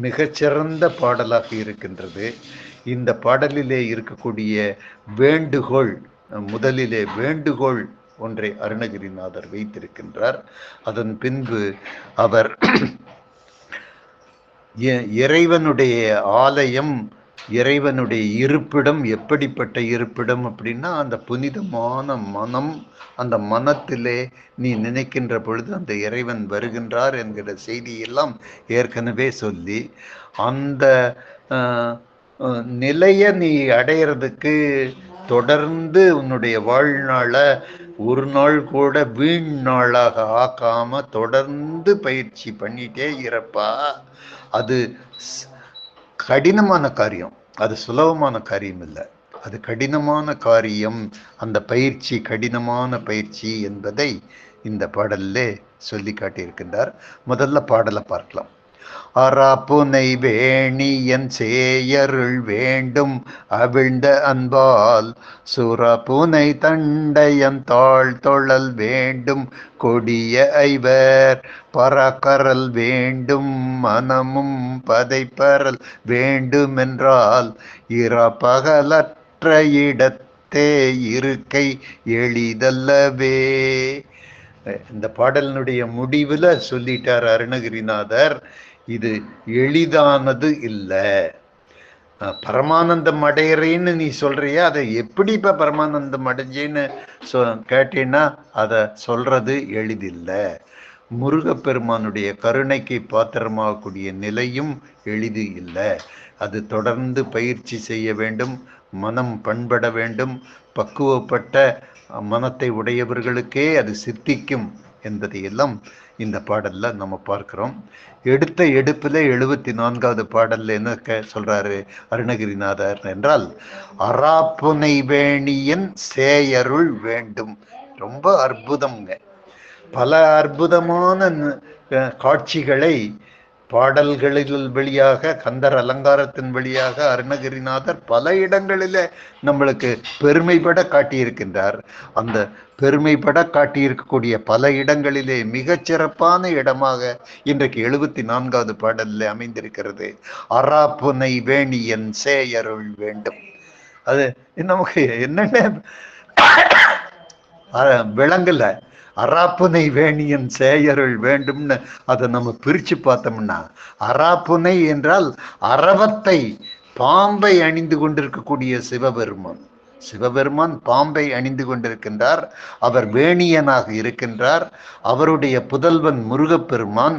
மிகச்சிறந்த பாடலாக இருக்கின்றது. இந்த பாடலிலே இருக்கக்கூடிய வேண்டுகோள், முதலிலே வேண்டுகோள் ஒன்றை அருணகிரிநாதர் வைத்திருக்கின்றார். அதன் பின்பு அவர் இறைவனுடைய ஆலயம், இறைவனுடைய இருப்பிடம் எப்படிப்பட்ட இருப்பிடம் அப்படின்னா, அந்த புனிதமான மனம், அந்த மனத்திலே நீ நினைக்கின்ற பொழுது அந்த இறைவன் வருகின்றார் என்கிற செய்தியெல்லாம் ஏற்கனவே சொல்லி, அந்த நிலைய நீ அடையிறதுக்கு தொடர்ந்து உன்னுடைய வாழ்நாள ஒரு நாள் கூட வீண் நாளாக ஆக்காம தொடர்ந்து பயிற்சி பண்ணிட்டே இருப்பா. அது கடினமான காரியம், அது சுலபமான காரியம் இல்லை, அது கடினமான காரியம். அந்த பயிற்சி கடினமான பயிற்சி என்பதை இந்த பாடல்லே சொல்லி காட்டியிருக்கின்றார். முதல்ல பாடலை பார்க்கலாம். அறாப்புனை வேணியன் சேயருள் வேண்டும் அவிழ்ந்த அன்பால் சுரப்புனை தண்டையன் தாழ் தொழல் வேண்டும் கொடிய ஐவர் பறக்கரல் வேண்டும் மனமும் பதைப்பரல் வேண்டுமென்றால் இறப்பகலற்ற இடத்தே இருக்கை எளிதல்லவே. இந்த பாடலினுடைய முடிவில் சொல்லிட்டார் அருணகிரிநாதர், இது எளிதானது இல்லை. பரமானந்தம் அடையிறேன்னு நீ சொல்றிய, அதை எப்படி இப்ப பரமானந்தம் அடைஞ்சேன்னு கேட்டீங்கன்னா அதை சொல்றது எளிதில்லை. முருகப்பெருமானுடைய கருணைக்கு பாத்திரமாகக்கூடிய நிலையும் எளிது இல்லை. அது தொடர்ந்து பயிற்சி செய்ய வேண்டும், மனம் பண்பட வேண்டும். பக்குவப்பட்ட மனத்தை உடையவர்களுக்கே அது சித்திக்கும் என்பதையெல்லாம் இந்த பாடல்ல நம்ம பார்க்கிறோம். எடுத்த எடுப்புல 74வது பாடல்ல என்ன சொல்றாரு அருணகிரிநாதர் என்றால், அறாப்புனை வேணியன் சேயருள் வேண்டும். ரொம்ப அற்புதம்ங்க. பல அற்புதமான காட்சிகளை பாடல்களில் வழியாக, கந்தர் அலங்காரத்தின் வழியாக அருணகிரிநாதர் பல இடங்களிலே நம்மளுக்கு பெருமைப்பட காட்டியிருக்கின்றார். அந்த பெருமைப்பட காட்டியிருக்கக்கூடிய பல இடங்களிலே மிகச்சிறப்பான இடமாக இன்றைக்கு 74வது பாடலில் அமைந்திருக்கிறது. அறாப்புனை வேணியன் சேயருள் வேண்டும். அது நமக்கு என்னென்ன விளங்கல. அறாப்புனை வேணியன் சேயருள் வேண்டும்னு அதை நம்ம பிரிச்சு பார்த்தோம்னா, அறாப்புனை என்றால் அரவத்தை, பாம்பை அணிந்து கொண்டிருக்கக்கூடிய சிவபெருமான். சிவபெருமான் பாம்பை அணிந்து கொண்டிருக்கின்றார். அவர் வேணியனாக இருக்கின்றார். அவருடைய புதல்வன் முருகப்பெருமான்.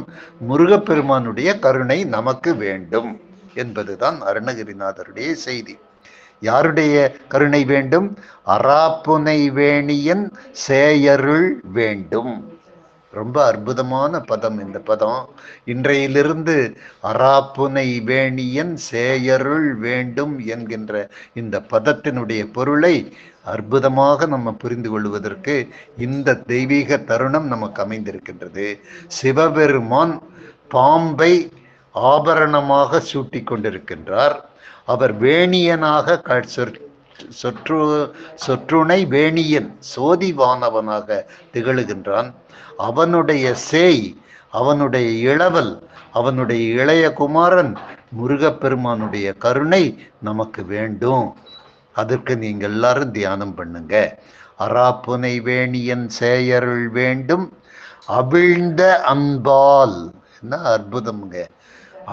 முருகப்பெருமானுடைய கருணை நமக்கு வேண்டும் என்பதுதான் அருணகிரிநாதருடைய செய்தி. யாருடைய கருணை வேண்டும்? அறாப்புனை வேணியன் சேயருள் வேண்டும். ரொம்ப அற்புதமான பதம் இந்த பதம். இன்றையிலிருந்து அறாப்புனை வேணியன் சேயருள் வேண்டும் என்கின்ற இந்த பதத்தினுடைய பொருளை அற்புதமாக நம்ம புரிந்து கொள்வதற்கு இந்த தெய்வீக தருணம் நமக்கு அமைந்திருக்கின்றது. சிவபெருமான் பாம்பை ஆபரணமாக சூட்டி கொண்டிருக்கின்றார். அவர் வேணியனாக சொற்றுணை வேணியன் சோதிவானவனாக திகழுகின்றான். அவனுடைய சேய், அவனுடைய இளவல், அவனுடைய இளைய குமாரன் முருகப்பெருமானுடைய கருணை நமக்கு வேண்டும். அதற்கு நீங்க எல்லாரும் தியானம் பண்ணுங்க. அறாப்புனை வேணியன் சேயருள் வேண்டும் அவிழ்ந்த அன்பால். என்ன அற்புதம்ங்க!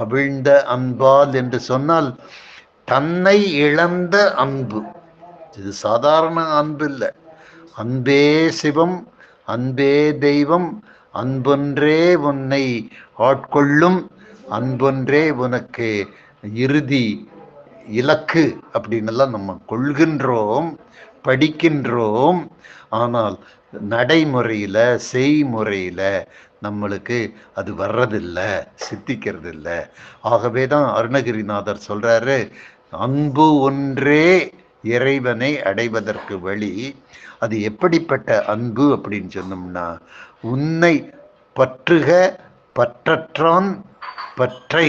அவிழ்ந்த அன்பால் என்று சொன்னால் தன்னை இழந்த அன்பு. இது சாதாரண அன்பு இல்லை. அன்பே சிவம், அன்பே தெய்வம், அன்பொன்றே உன்னை ஆட்கொள்ளும், அன்பொன்றே உனக்கு இறுதி இலக்கு அப்படின்னு எல்லாம் நம்ம கொள்கின்றோம், படிக்கின்றோம். ஆனால் நடைமுறையில, செய்முறையில நம்மளுக்கு அது வர்றதில்லை, சித்திக்கிறது இல்லை. ஆகவேதான் அருணகிரிநாதர் சொல்றாரு, அன்பு ஒன்றே இறைவனை அடைவதற்கு வழி. அது எப்படிப்பட்ட அன்பு அப்படின்னு சொன்னோம்னா, உன்னை பற்றுக பற்றற்றான் பற்றை.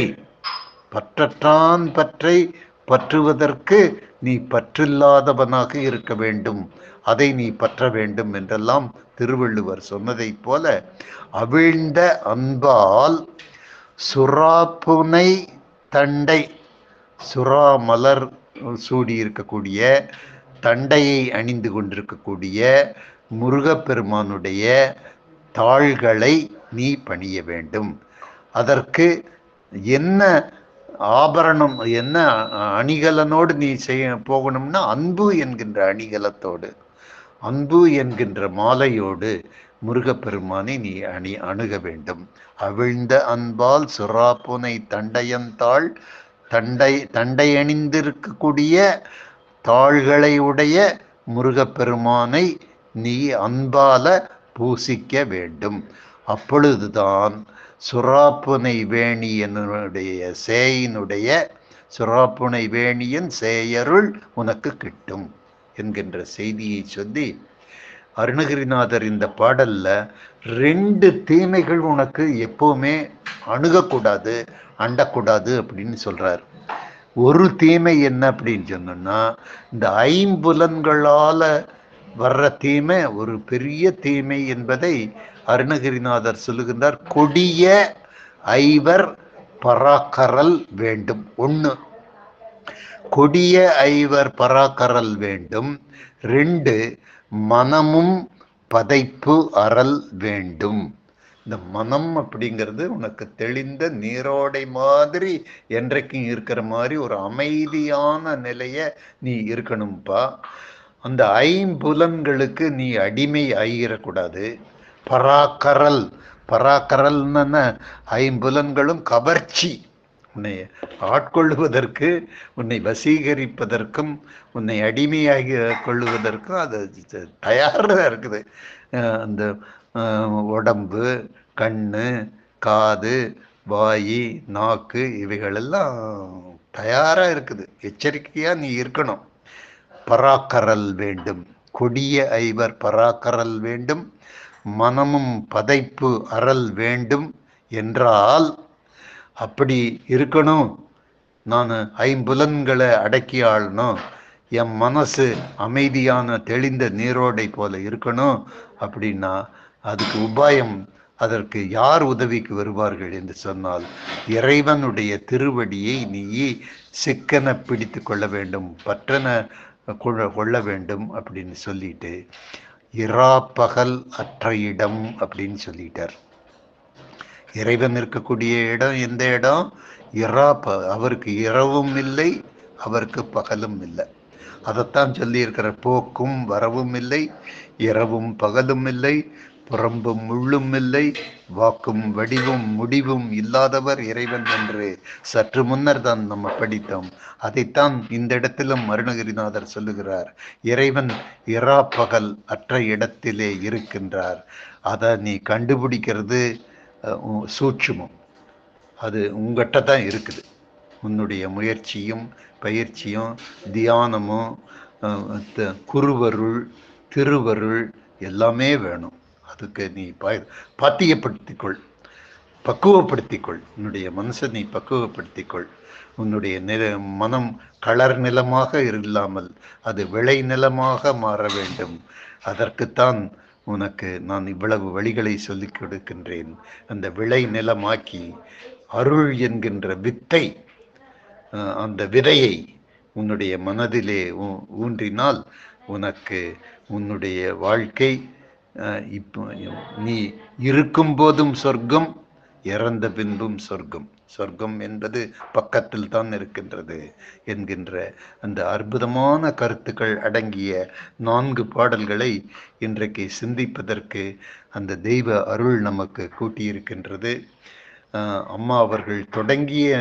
பற்றற்றான் பற்றை பற்றுவதற்கு நீ பற்றில்லாதவனாக இருக்க வேண்டும், அதை நீ பற்ற வேண்டும் என்றெல்லாம் திருவள்ளுவர் சொன்னதைப் போல அவிழ்ந்த அன்பால் சுறாப்புனை தண்டை, சுறா மலர் சூடி இருக்கக்கூடிய, தண்டையை அணிந்து கொண்டிருக்கக்கூடிய முருகப்பெருமானுடைய தாள்களை நீ பணிய வேண்டும். அதற்கு என்ன ஆபரணம், என்ன அணிகலனோடு நீ போகணும்னா அன்பு என்கின்ற அணிகலத்தோடு, அன்பு என்கின்ற மாலையோடு முருகப்பெருமானை நீ அணுக வேண்டும். அவிழ்ந்த அன்பால் சுறாப்புனை தண்டையந்தாள், தண்டை அணிந்திருக்கக்கூடிய தாள்களை உடைய முருகப்பெருமானை நீ அன்பால பூசிக்க வேண்டும். அப்பொழுதுதான் சுறாப்புனை வேணியனுடைய சேயினுடைய, சுறாப்புனை வேணியன் சேயருள் உனக்கு கிட்டும் என்கின்ற செய்தியை சொல்லி அருணகிரிநாதர் இந்த பாடல்ல 2 தீமைகள் உனக்கு எப்பவுமே அணுகக்கூடாது, அண்டக்கூடாது அப்படின்னு சொல்றார். ஒரு தீமை என்ன அப்படின்னு சொன்னோம்னா, இந்த 5 புலன்களால வர்ற தீமை ஒரு பெரிய தீமை என்பதை அருணகிரிநாதர் சொல்லுகின்றார். கொடிய 5 பராக்கரல் வேண்டும். 1, கொடிய 5 பராக்கரல் வேண்டும். 2, மனமும் பதைப்பு அறல் வேண்டும். இந்த மனம் அப்படிங்கிறது உனக்கு தெளிந்த நீரோடை மாதிரி என்றைக்கும் இருக்கிற மாதிரி ஒரு அமைதியான நிலைய நீ இருக்கணும்பா. அந்த 5 புலன்களுக்கு நீ அடிமை ஆகிடக்கூடாது. பராக்கரல், பராக்கரல்னா 5 புலன்களும் கவர்ச்சி, உன்னை ஆட்கொள்ளுவதற்கு, உன்னை வசீகரிப்பதற்கும், உன்னை அடிமையாகி கொள்ளுவதற்கும் அது தயாராக இருக்குது. அந்த உடம்பு, கண்ணு, காது, வாய், நாக்கு இவைகளெல்லாம் தயாராக இருக்குது. எச்சரிக்கையாக நீ இருக்கணும். பராக்கரல் வேண்டும், கொடிய 5 பராக்கரல் வேண்டும், மனமும் பதைப்பு அறல் வேண்டும் என்றால் அப்படி இருக்கணும். நான் 5 புலன்களை அடக்கி ஆளணும், என் மனசு அமைதியான தெளிந்த நீரோடை போல இருக்கணும் அப்படின்னா அதுக்கு உபாயம், அதற்கு யார் உதவிக்கு வருவார்கள் என்று சொன்னால் இறைவனுடைய திருவடியை நீ சிக்கன பிடித்து கொள்ள வேண்டும், பற்றன கொள்ள வேண்டும் அப்படின்னு சொல்லிட்டு இராப்பகல் அற்ற இடம் அப்படின்னு சொல்லிட்டார். இறைவன் இருக்கக்கூடிய இடம் எந்த இடம்? அவருக்கு இரவும் இல்லை, அவருக்கு பகலும் இல்லை. அதைத்தான் சொல்லி இருக்கிற. போக்கும் வரவும் இல்லை, இரவும் பகலும் இல்லை, புறம்பும் முள்ளும் இல்லை, வாக்கும் வடிவும் முடிவும் இல்லாதவர் இறைவன் என்று சற்று முன்னர் தான் நம்ம படித்தோம். அதைத்தான் இந்த இடத்திலும் அருணகிரிநாதர் சொல்லுகிறார். இறைவன் இராப்பகல் அற்ற இடத்திலே இருக்கின்றார். அதை நீ கண்டுபிடிக்கிறது சூட்சுமம். அது உங்ககிட்ட தான் இருக்குது. உன்னுடைய முயற்சியும் பயிற்சியும் தியானமும் குருவருள் திருவருள் எல்லாமே வேணும். அதுக்கு நீ பாத்தியப்படுத்திக்கொள், பக்குவப்படுத்திக்கொள். உன்னுடைய மனசை நீ பக்குவப்படுத்திக்கொள். உன்னுடைய மனம் கலர் நிலமாக இல்லாமல் அது விளை நிலமாக மாற வேண்டும். அதற்குத்தான் உனக்கு நான் இவ்வளவு வழிகளை சொல்லிக் கொடுக்கின்றேன். அந்த விளை நிலமாக்கி அருள் என்கின்ற வித்தை, அந்த விதையை உன்னுடைய மனதிலே ஊன்றினால் உனக்கு உன்னுடைய வாழ்க்கை இப்போ நீ இருக்கும் போதும் சொர்க்கம், இறந்த பின்பும் சொர்க்கம். சொர்க்கம் என்பது பக்கத்தில் தான் இருக்கின்றது என்கின்ற அந்த அற்புதமான கருத்துக்கள் அடங்கிய 4 பாடல்களை இன்றைக்கு சிந்திப்பதற்கு அந்த தெய்வ அருள் நமக்கு கூட்டியிருக்கின்றது. அம்மா அவர்கள் தொடங்கிய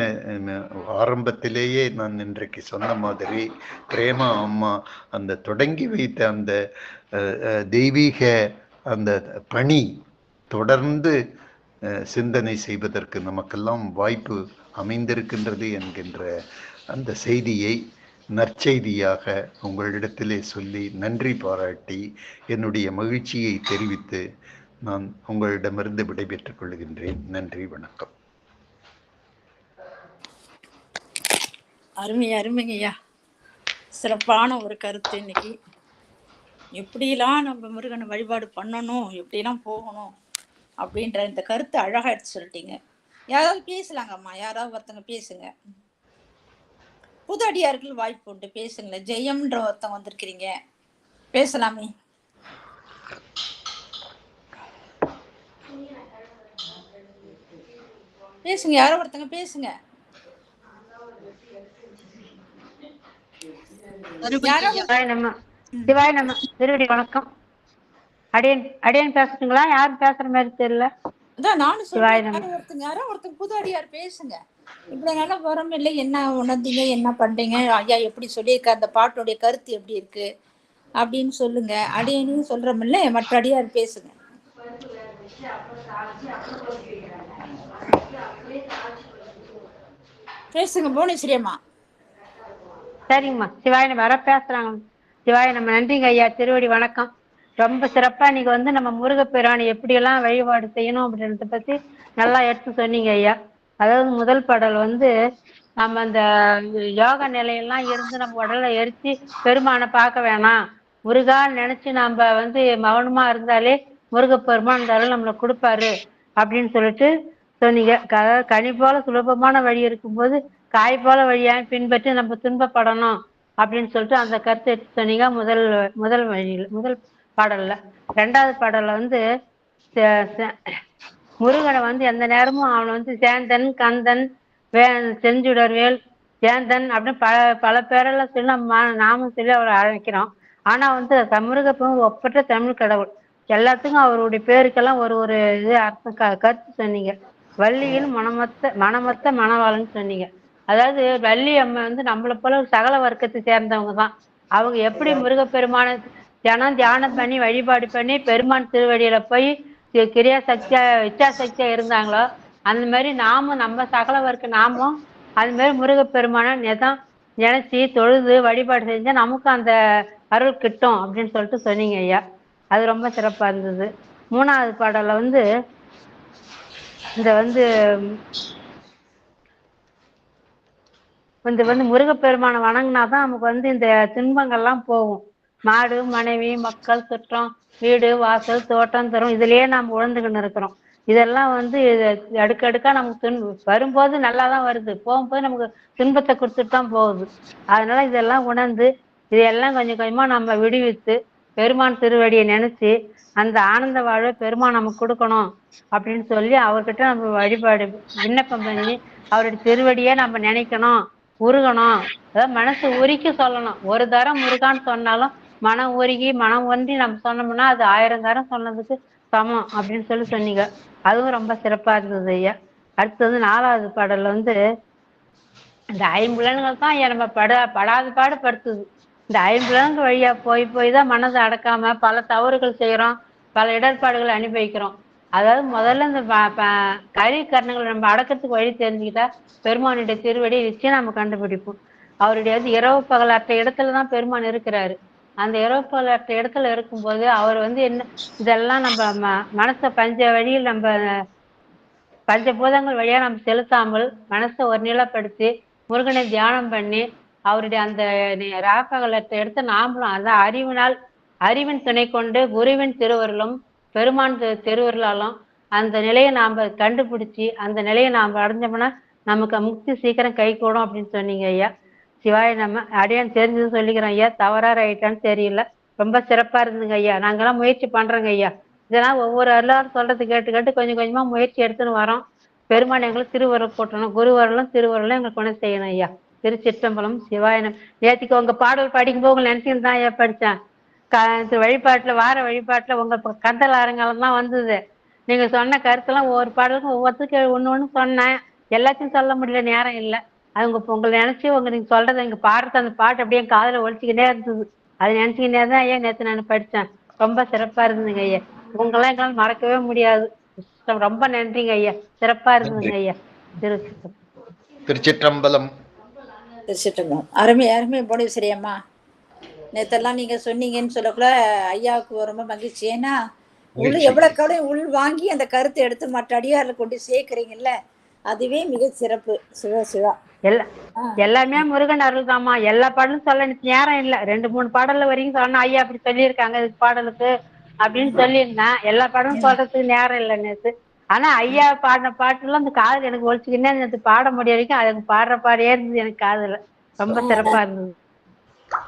ஆரம்பத்திலேயே நான் இன்றைக்கு சொன்ன மாதிரி பிரேமா அம்மா அந்த தொடங்கி வைத்த அந்த தெய்வீக அந்த பணி தொடர்ந்து சிந்தனை செய்வதற்கு நமக்கெல்லாம் வாய்ப்பு அமைந்திருக்கின்றது என்கின்ற அந்த செய்தியை நற்செய்தியாக உங்களிடத்திலே சொல்லி நன்றி பாராட்டி என்னுடைய மகிழ்ச்சியை தெரிவித்து நான் உங்களிடமிருந்து விடைபெற்றுக் கொள்கின்றேன். நன்றி, வணக்கம். அருமைங்க ஐயா. சிறப்பான ஒரு கருத்து இன்னைக்கு. எப்படிலாம் நம்ம முருகனை வழிபாடு பண்ணணும், எப்படிலாம் போகணும் அப்படின்ற இந்த கருத்தை அழகா எடுத்து சொல்லிட்டீங்க. யாராவது பேசலாங்கம்மா, யாராவது ஒருத்தங்க பேசுங்க. புது அடியார்கள் வாய்ப்பு உண்டு, பேசுங்களேன். ஜெயம்ன்ற ஒருத்தங்க வந்திருக்கிறீங்க, பேசலாமே. பேசுங்க, யாரோ ஒருத்தங்க பேசுங்க. சிவாய நம்ம திருவடி வணக்கம். அடியன் பேசுறீங்களா? யாரும் பேசுற மாதிரி தெரியல. அதான் நானும் சொல்றேன், யாரோ ஒருத்தங்க புது அடியார் பேசுங்க. இவ்வளவு நாளா வரம் இல்லை, என்ன உணர்ந்தீங்க, என்ன பண்றீங்க, ஐயா எப்படி சொல்லியிருக்க, அந்த பாட்டுடைய கருத்து எப்படி இருக்கு அப்படின்னு சொல்லுங்க. அடியனும் சொல்றமில்ல, மற்ற அடியார் பேசுங்க. பேசுங்க புவனேஸ்வரியம்மா. சரிங்கம்மா. சிவாய நம்ம வர பேசுறாங்க. சிவாய நம்ம நன்றிங்க ஐயா. திருவடி வணக்கம். ரொம்ப சிறப்பா நீங்க நம்ம முருகப்பெருமானை எப்படியெல்லாம் வழிபாடு செய்யணும் அப்படின்றத பத்தி நல்லா எடுத்து சொன்னீங்க ஐயா. அதாவது முதல் பாடல் நம்ம அந்த யோக நிலையெல்லாம் இருந்து நம்ம உடலை எரிச்சு பெருமானை பார்க்க வேணாம், முருகான்னு நினைச்சு நம்ம மௌனமா இருந்தாலே முருகப்பெருமான் அந்த அருள் நம்மளை கொடுப்பாரு அப்படின்னு சொல்லிட்டு சொன்னீங்க. கனி போல சுலபமான வழி இருக்கும்போது காய் போல வழியாக பின்பற்றி நம்ம துன்பப்படணும் அப்படின்னு சொல்லிட்டு அந்த கருத்தை எடுத்து சொன்னீங்க முதல் வழியில, முதல் பாடல்ல. ரெண்டாவது பாடல்ல முருகனை எந்த நேரமும் அவனை சேந்தன், கந்தன், செஞ்சுடர்வேல், சேந்தன் அப்படின்னு பல பல பேரெல்லாம் சொல்லி நம்ம நாமும் சொல்லி அவரை அழைக்கிறோம். ஆனா முருகப்பெருமான் ஒப்பற்ற தமிழ் கடவுள். எல்லாத்துக்கும் அவருடைய பேருக்கெல்லாம் ஒரு ஒரு இது அர்த்தம் கருத்து சொன்னீங்க. வள்ளியில் மனமொத்த மணவாளன்னு சொன்னீங்க. அதாவது வள்ளி அம்மா நம்மளை போல சகல வர்க்கத்தை சேர்ந்தவங்க தான். அவங்க எப்படி முருகப்பெருமான தியானம் பண்ணி வழிபாடு பண்ணி பெருமான் திருவடியில போய் கிரியா சக்தியா இச்சா சக்தியா இருந்தாங்களோ அந்த மாதிரி நாமும் நம்ம சகல வர்க்க நாமும் அது மாதிரி முருகப்பெருமான நினைச்சு தொழுது வழிபாடு செஞ்சா நமக்கும் அந்த அருள் கிட்டும் அப்படின்னு சொல்லிட்டு சொன்னீங்க ஐயா. அது ரொம்ப சிறப்பா இருந்தது. மூணாவது பாடல்ல இந்த முருகப்பெருமான வணங்கினாதான் நமக்கு இந்த துன்பங்கள்லாம் போகும். மாடு, மனைவி, மக்கள், சுற்றம், வீடு, வாசல், தோட்டம், தரும் இதுலயே நாம் உழந்துகின்னு இருக்கிறோம். இதெல்லாம் அடுக்கடுக்கா நமக்கு வரும்போது நல்லாதான் வருது, போகும்போது நமக்கு துன்பத்தை கொடுத்துட்டு தான் போகுது. அதனால இதெல்லாம் உணர்ந்து இதையெல்லாம் கொஞ்சம் கொஞ்சமா நம்ம விடுவித்து பெருமான் திருவடியை நினைச்சு அந்த ஆனந்த வாழ்வை பெருமான் நமக்கு கொடுக்கணும் அப்படின்னு சொல்லி அவர்கிட்ட நம்ம வழிபாடு விண்ணப்பம் பண்ணி அவருடைய திருவடியை நம்ம நினைக்கணும், உருகணும். அதாவது மனசு உருக்கி சொல்லணும். ஒரு தரம் முருகான்னு சொன்னாலும் மனம் உருகி மனம் ஒன்றி நம்ம சொன்னோம்னா அது 1000 தரம் சொன்னதுக்கு சமம் அப்படின்னு சொல்லி சொன்னீங்க. அதுவும் ரொம்ப சிறப்பா இருந்தது ஐயா. அடுத்தது 4வது பாடல்ல இந்த 5 புலன்கள் தான் நம்ம படாத பாடுபடுத்துது. இந்த 5 புலன்கள் வழியா போய் தான் மனதை அடக்காம பல தவறுகள் செய்யறோம், பல இடர்பாடுகளை அனுபவிக்கிறோம். அதாவது முதல்ல இந்த கரி கர்ணங்களை நம்ம அடக்கத்துக்கு வழி தெரிஞ்சுக்கிட்டா பெருமானுடைய திருவடி நிச்சயம் நம்ம கண்டுபிடிப்போம். அவருடைய இரவு பகலற்ற இடத்துலதான் பெருமான் இருக்கிறாரு. அந்த இரவு பகலற்ற இடத்துல இருக்கும்போது அவர் என்ன இதெல்லாம் நம்ம மனசை பஞ்ச வழியில் நம்ம பஞ்சபூதங்கள் வழியா நம்ம செலுத்தாமல் மனசை ஒரு நிலைப்படுத்தி முருகனை தியானம் பண்ணி அவருடைய அந்த ராப்பகலற்ற இடத்த நாமளும் அதான் அறிவின் துணை கொண்டு குருவின் திருவருளும் பெருமான் திருவருளாலும் அந்த நிலையை நாம கண்டுபிடிச்சி அந்த நிலையை நாம அடைஞ்சோம்னா நமக்கு முக்தி சீக்கிரம் கை கூடும் அப்படின்னு சொன்னீங்க ஐயா. சிவாய நம்ம அடையான் தெரிஞ்சது சொல்லிக்கிறோம் ஐயா. தவறா ரைட்டான்னு தெரியல. ரொம்ப சிறப்பா இருந்துங்க ஐயா. நாங்கெல்லாம் முயற்சி பண்றோங்க ஐயா. இதெல்லாம் ஒவ்வொரு எல்லாரும் சொல்றது கேட்டு கொஞ்சம் கொஞ்சமா முயற்சி எடுத்துன்னு வரோம். பெருமான் எங்களுக்கு திருவருள் போட்டணும், குருவருளும் திருவருளும் எங்களுக்கு கொண்டு செய்யணும் ஐயா. திருச்சிற்றம்பலம். சிவாயனம். நேற்றுக்கு உங்க பாடல் படிக்கும்போது உங்களை நினைச்சுன்னு தான் ஐயா படித்தேன். வழிபாட்டுல வார வழிபாட்டுல உங்க கந்தல் அரங்கெல்லாம் வந்தது. நீங்க சொன்ன கருத்தெல்லாம் ஒவ்வொரு பாடலுக்கும் ஒவ்வொருத்தருக்கு ஒண்ணு சொன்னேன். எல்லாத்தையும் சொல்ல முடியல, நேரம் இல்லை. அது உங்களை நினைச்சு நீங்க சொல்றது எங்க பாடுறது அந்த பாட்டு அப்படியே காதுல ஒழிச்சுக்கிட்டே இருந்தது. அதை நினைச்சுக்கிட்டே தான் ஐயா நேற்று நான் படித்தேன். ரொம்ப சிறப்பா இருந்ததுங்க ஐயா. உங்களாம் எங்களால் மறக்கவே முடியாது. ரொம்ப நன்றிங்க ஐயா. சிறப்பா இருந்ததுங்க ஐயா. திருச்சிற்றம்பலம். திருச்சிற்றம்பலம். அருமை புவனேஸ்வரியம்மா. நேத்தெல்லாம் நீங்க சொன்னீங்கன்னு சொல்லக்குள்ள ஐயாவுக்கு ரொம்ப மகிழ்ச்சி. ஏன்னா எவ்வளவு உள் வாங்கி அந்த கருத்தை எடுத்து மற்ற அடியாரில் கொண்டு சேர்க்கிறீங்கல்ல, அதுவே மிக சிறப்பு. சிவா சிவா. எல்லாமே முருகன் அருள் தாம்மா. எல்லா பாடலும் சொல்ல எனக்கு நேரம் இல்லை. 2-3 பாடல்ல வரைக்கும் சொல்லணும். ஐயா அப்படி சொல்லியிருக்காங்க இதுக்கு பாடலுக்கு அப்படின்னு சொல்லியிருந்தேன். எல்லா பாடலும் சொல்றதுக்கு நேரம் இல்லை நேற்று. ஆனா ஐயா பாடின பாட்டுலாம் அந்த காதுல எனக்கு ஒழிச்சுக்கின்னே நேற்று பாட முடிய வரைக்கும் அதுக்கு பாடுற பாடியே இருந்தது எனக்கு காதுல. ரொம்ப சிறப்பா இருந்தது.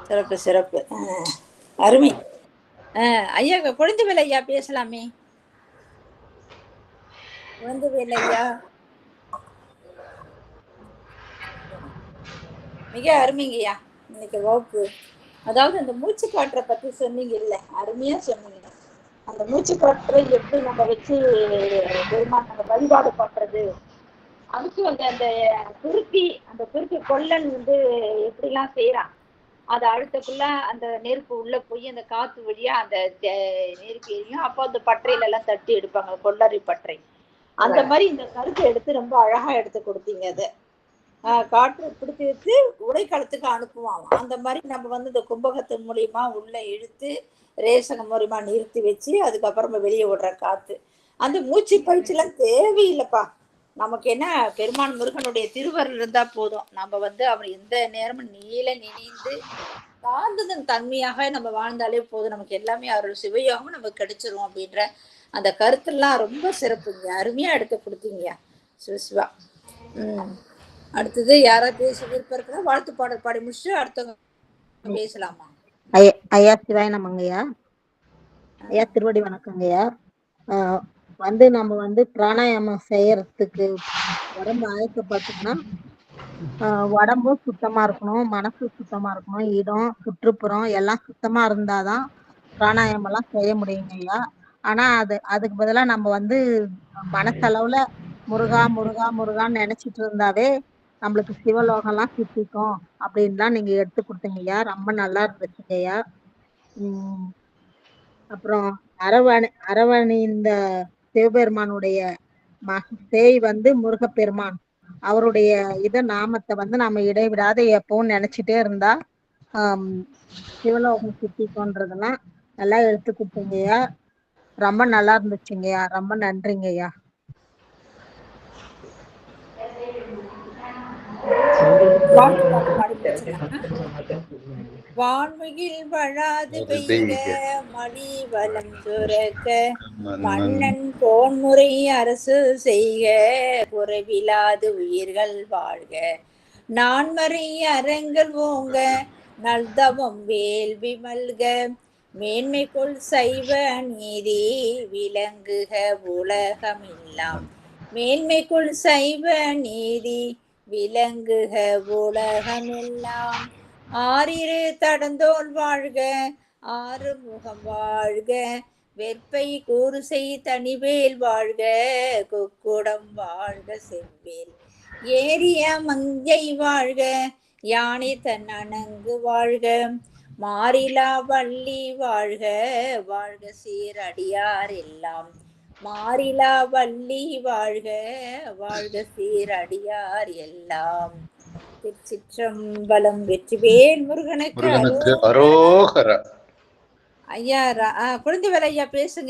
சிறப்பு சிறப்பு. அருமை. ஐயா குழந்தைவேல் ஐயா பேசலாமே. குழந்தைவேல் ஐயா மிக அருமைங்கய்யா இன்னைக்கு வகுப்பு. அதாவது அந்த மூச்சு காற்றை பத்தி சொன்னீங்க இல்ல, அருமையா சொன்னீங்க. அந்த மூச்சு காற்றை எப்படி நம்ம வச்சு பெருமாள் நம்ம வழிபாடு பண்றது, அதுக்கு வந்து அந்த துருக்கி கொல்லன் வந்து எப்படிலாம் செய்யறான், அதை அழுத்தக்குள்ள அந்த நெருப்பு உள்ள போய் அந்த காத்து வழியா அந்த நெருப்பு எரியும். அப்போ அந்த பற்றையில எல்லாம் தட்டி எடுப்பாங்க, கொல்லரி பற்றை. அந்த மாதிரி இந்த கருத்தை எடுத்து ரொம்ப அழகா எடுத்து கொடுத்தீங்க. அதை காற்று பிடிச்சி வச்சு உடைக்காலத்துக்கு அனுப்புவாங்க. அந்த மாதிரி நம்ம வந்து இந்த கும்பகத்தின் மூலியமா உள்ள இழுத்து ரேஷன் மூலியமா நிறுத்தி வச்சு அதுக்கப்புறமா வெளியே விடுற காத்து, அந்த மூச்சு பயிற்சியெல்லாம் தேவையில்லைப்பா. நமக்கு என்ன, பெருமான் முருகனுடைய திருவருள் இருந்தா போதும். நம்ம வந்து அவர் எந்த நேரமும் நினைந்து காந்ததன் தன்மையாக நம்ம வாழ்ந்தாலே போதும், நமக்கு எல்லாமே அருள் சிவயோகமும் நமக்கு கிடைச்சிரும் அப்படின்ற அந்த கருத்தெல்லாம் ரொம்ப சிறப்புங்க. அருமையா எடுத்து கொடுத்தீங்கய்யா சிவசிவா. அடுத்தது யாரா பேச விருப்பம் இருக்குன்னா வாழ்த்து பாடல் பாடி முடிச்சு அடுத்தவங்க பேசலாமா? ஐயா சிவாய நமங்கய்யா. ஐயா திருவடி வணக்கங்கய்யா. வந்து நம்ம வந்து பிராணாயாமம் செய்யறதுக்கு உடம்பு ஆயத்தப்பட்டோம்னா உடம்பும் சுத்தமா இருக்கணும், மனசு சுத்தமா இருக்கணும், இடம் சுற்றுப்புறம் எல்லாம் சுத்தமா இருந்தாதான் பிராணாயாமம் எல்லாம் செய்ய முடியுங்க ஐயா. ஆனா அதுக்கு பதிலா நம்ம வந்து மனசளவுல முருகா முருகா முருகான்னு நினைச்சிட்டு இருந்தாவே நம்மளுக்கு சிவலோகம்லாம் சித்திக்கும் அப்படின்லாம் நீங்க எடுத்து கொடுத்தீங்க ஐயா. ரொம்ப நல்லா இருந்துச்சுங்க ஐயா. அப்புறம் அரவணி இந்த சிவபெருமானுடைய சேய் வந்து முருகப்பெருமான் அவருடைய நாமத்தை வந்து நம்ம இடைவிடாத எப்பவும் நினைச்சிட்டே இருந்தா சிவலோகம் சித்திக்கும்ன்றதெல்லாம் நல்லா எடுத்து கொடுத்தீங்கய்யா. ரொம்ப நல்லா இருந்துச்சுங்கய்யா. ரொம்ப நன்றிங்கய்யா. வான்மிகில் வழாது பெய்க மணி வளம் சுரக்க மன்னன் கோன்முறை அரசு செய்க குறைவிலாது உயிர்கள் வாழ்க நான்மறை அறங்கள் ஓங்க நல்தவம் வேள்வி மல்க மேன்மைக்குள் சைவ நீதி விளங்குக உலகமெல்லாம் மேன்மைக்குள் சைவ நீதி விளங்குக உலகமெல்லாம் ஆறிரு தடந்தோல் வாழ்க ஆறு முகம் வாழ்க வெற்பை கூறுசை தனிவேல் வாழ்க குக்குடம் வாழ்க செவ்வேல் ஏரிய மங்கை வாழ்க யானை தன் அணங்கு வாழ்க மாறிலா வள்ளி வாழ்க வாழ்க சீரடியார் எல்லாம் மாறிலா வள்ளி வாழ்க வாழ்க சீரடியார் எல்லாம். திருச்சிற்றம்பலம். வெற்றிவேல் முருகனுக்கு அரோகரா. ஐயா குழந்தைவேல் ஐயா பேசுங்க.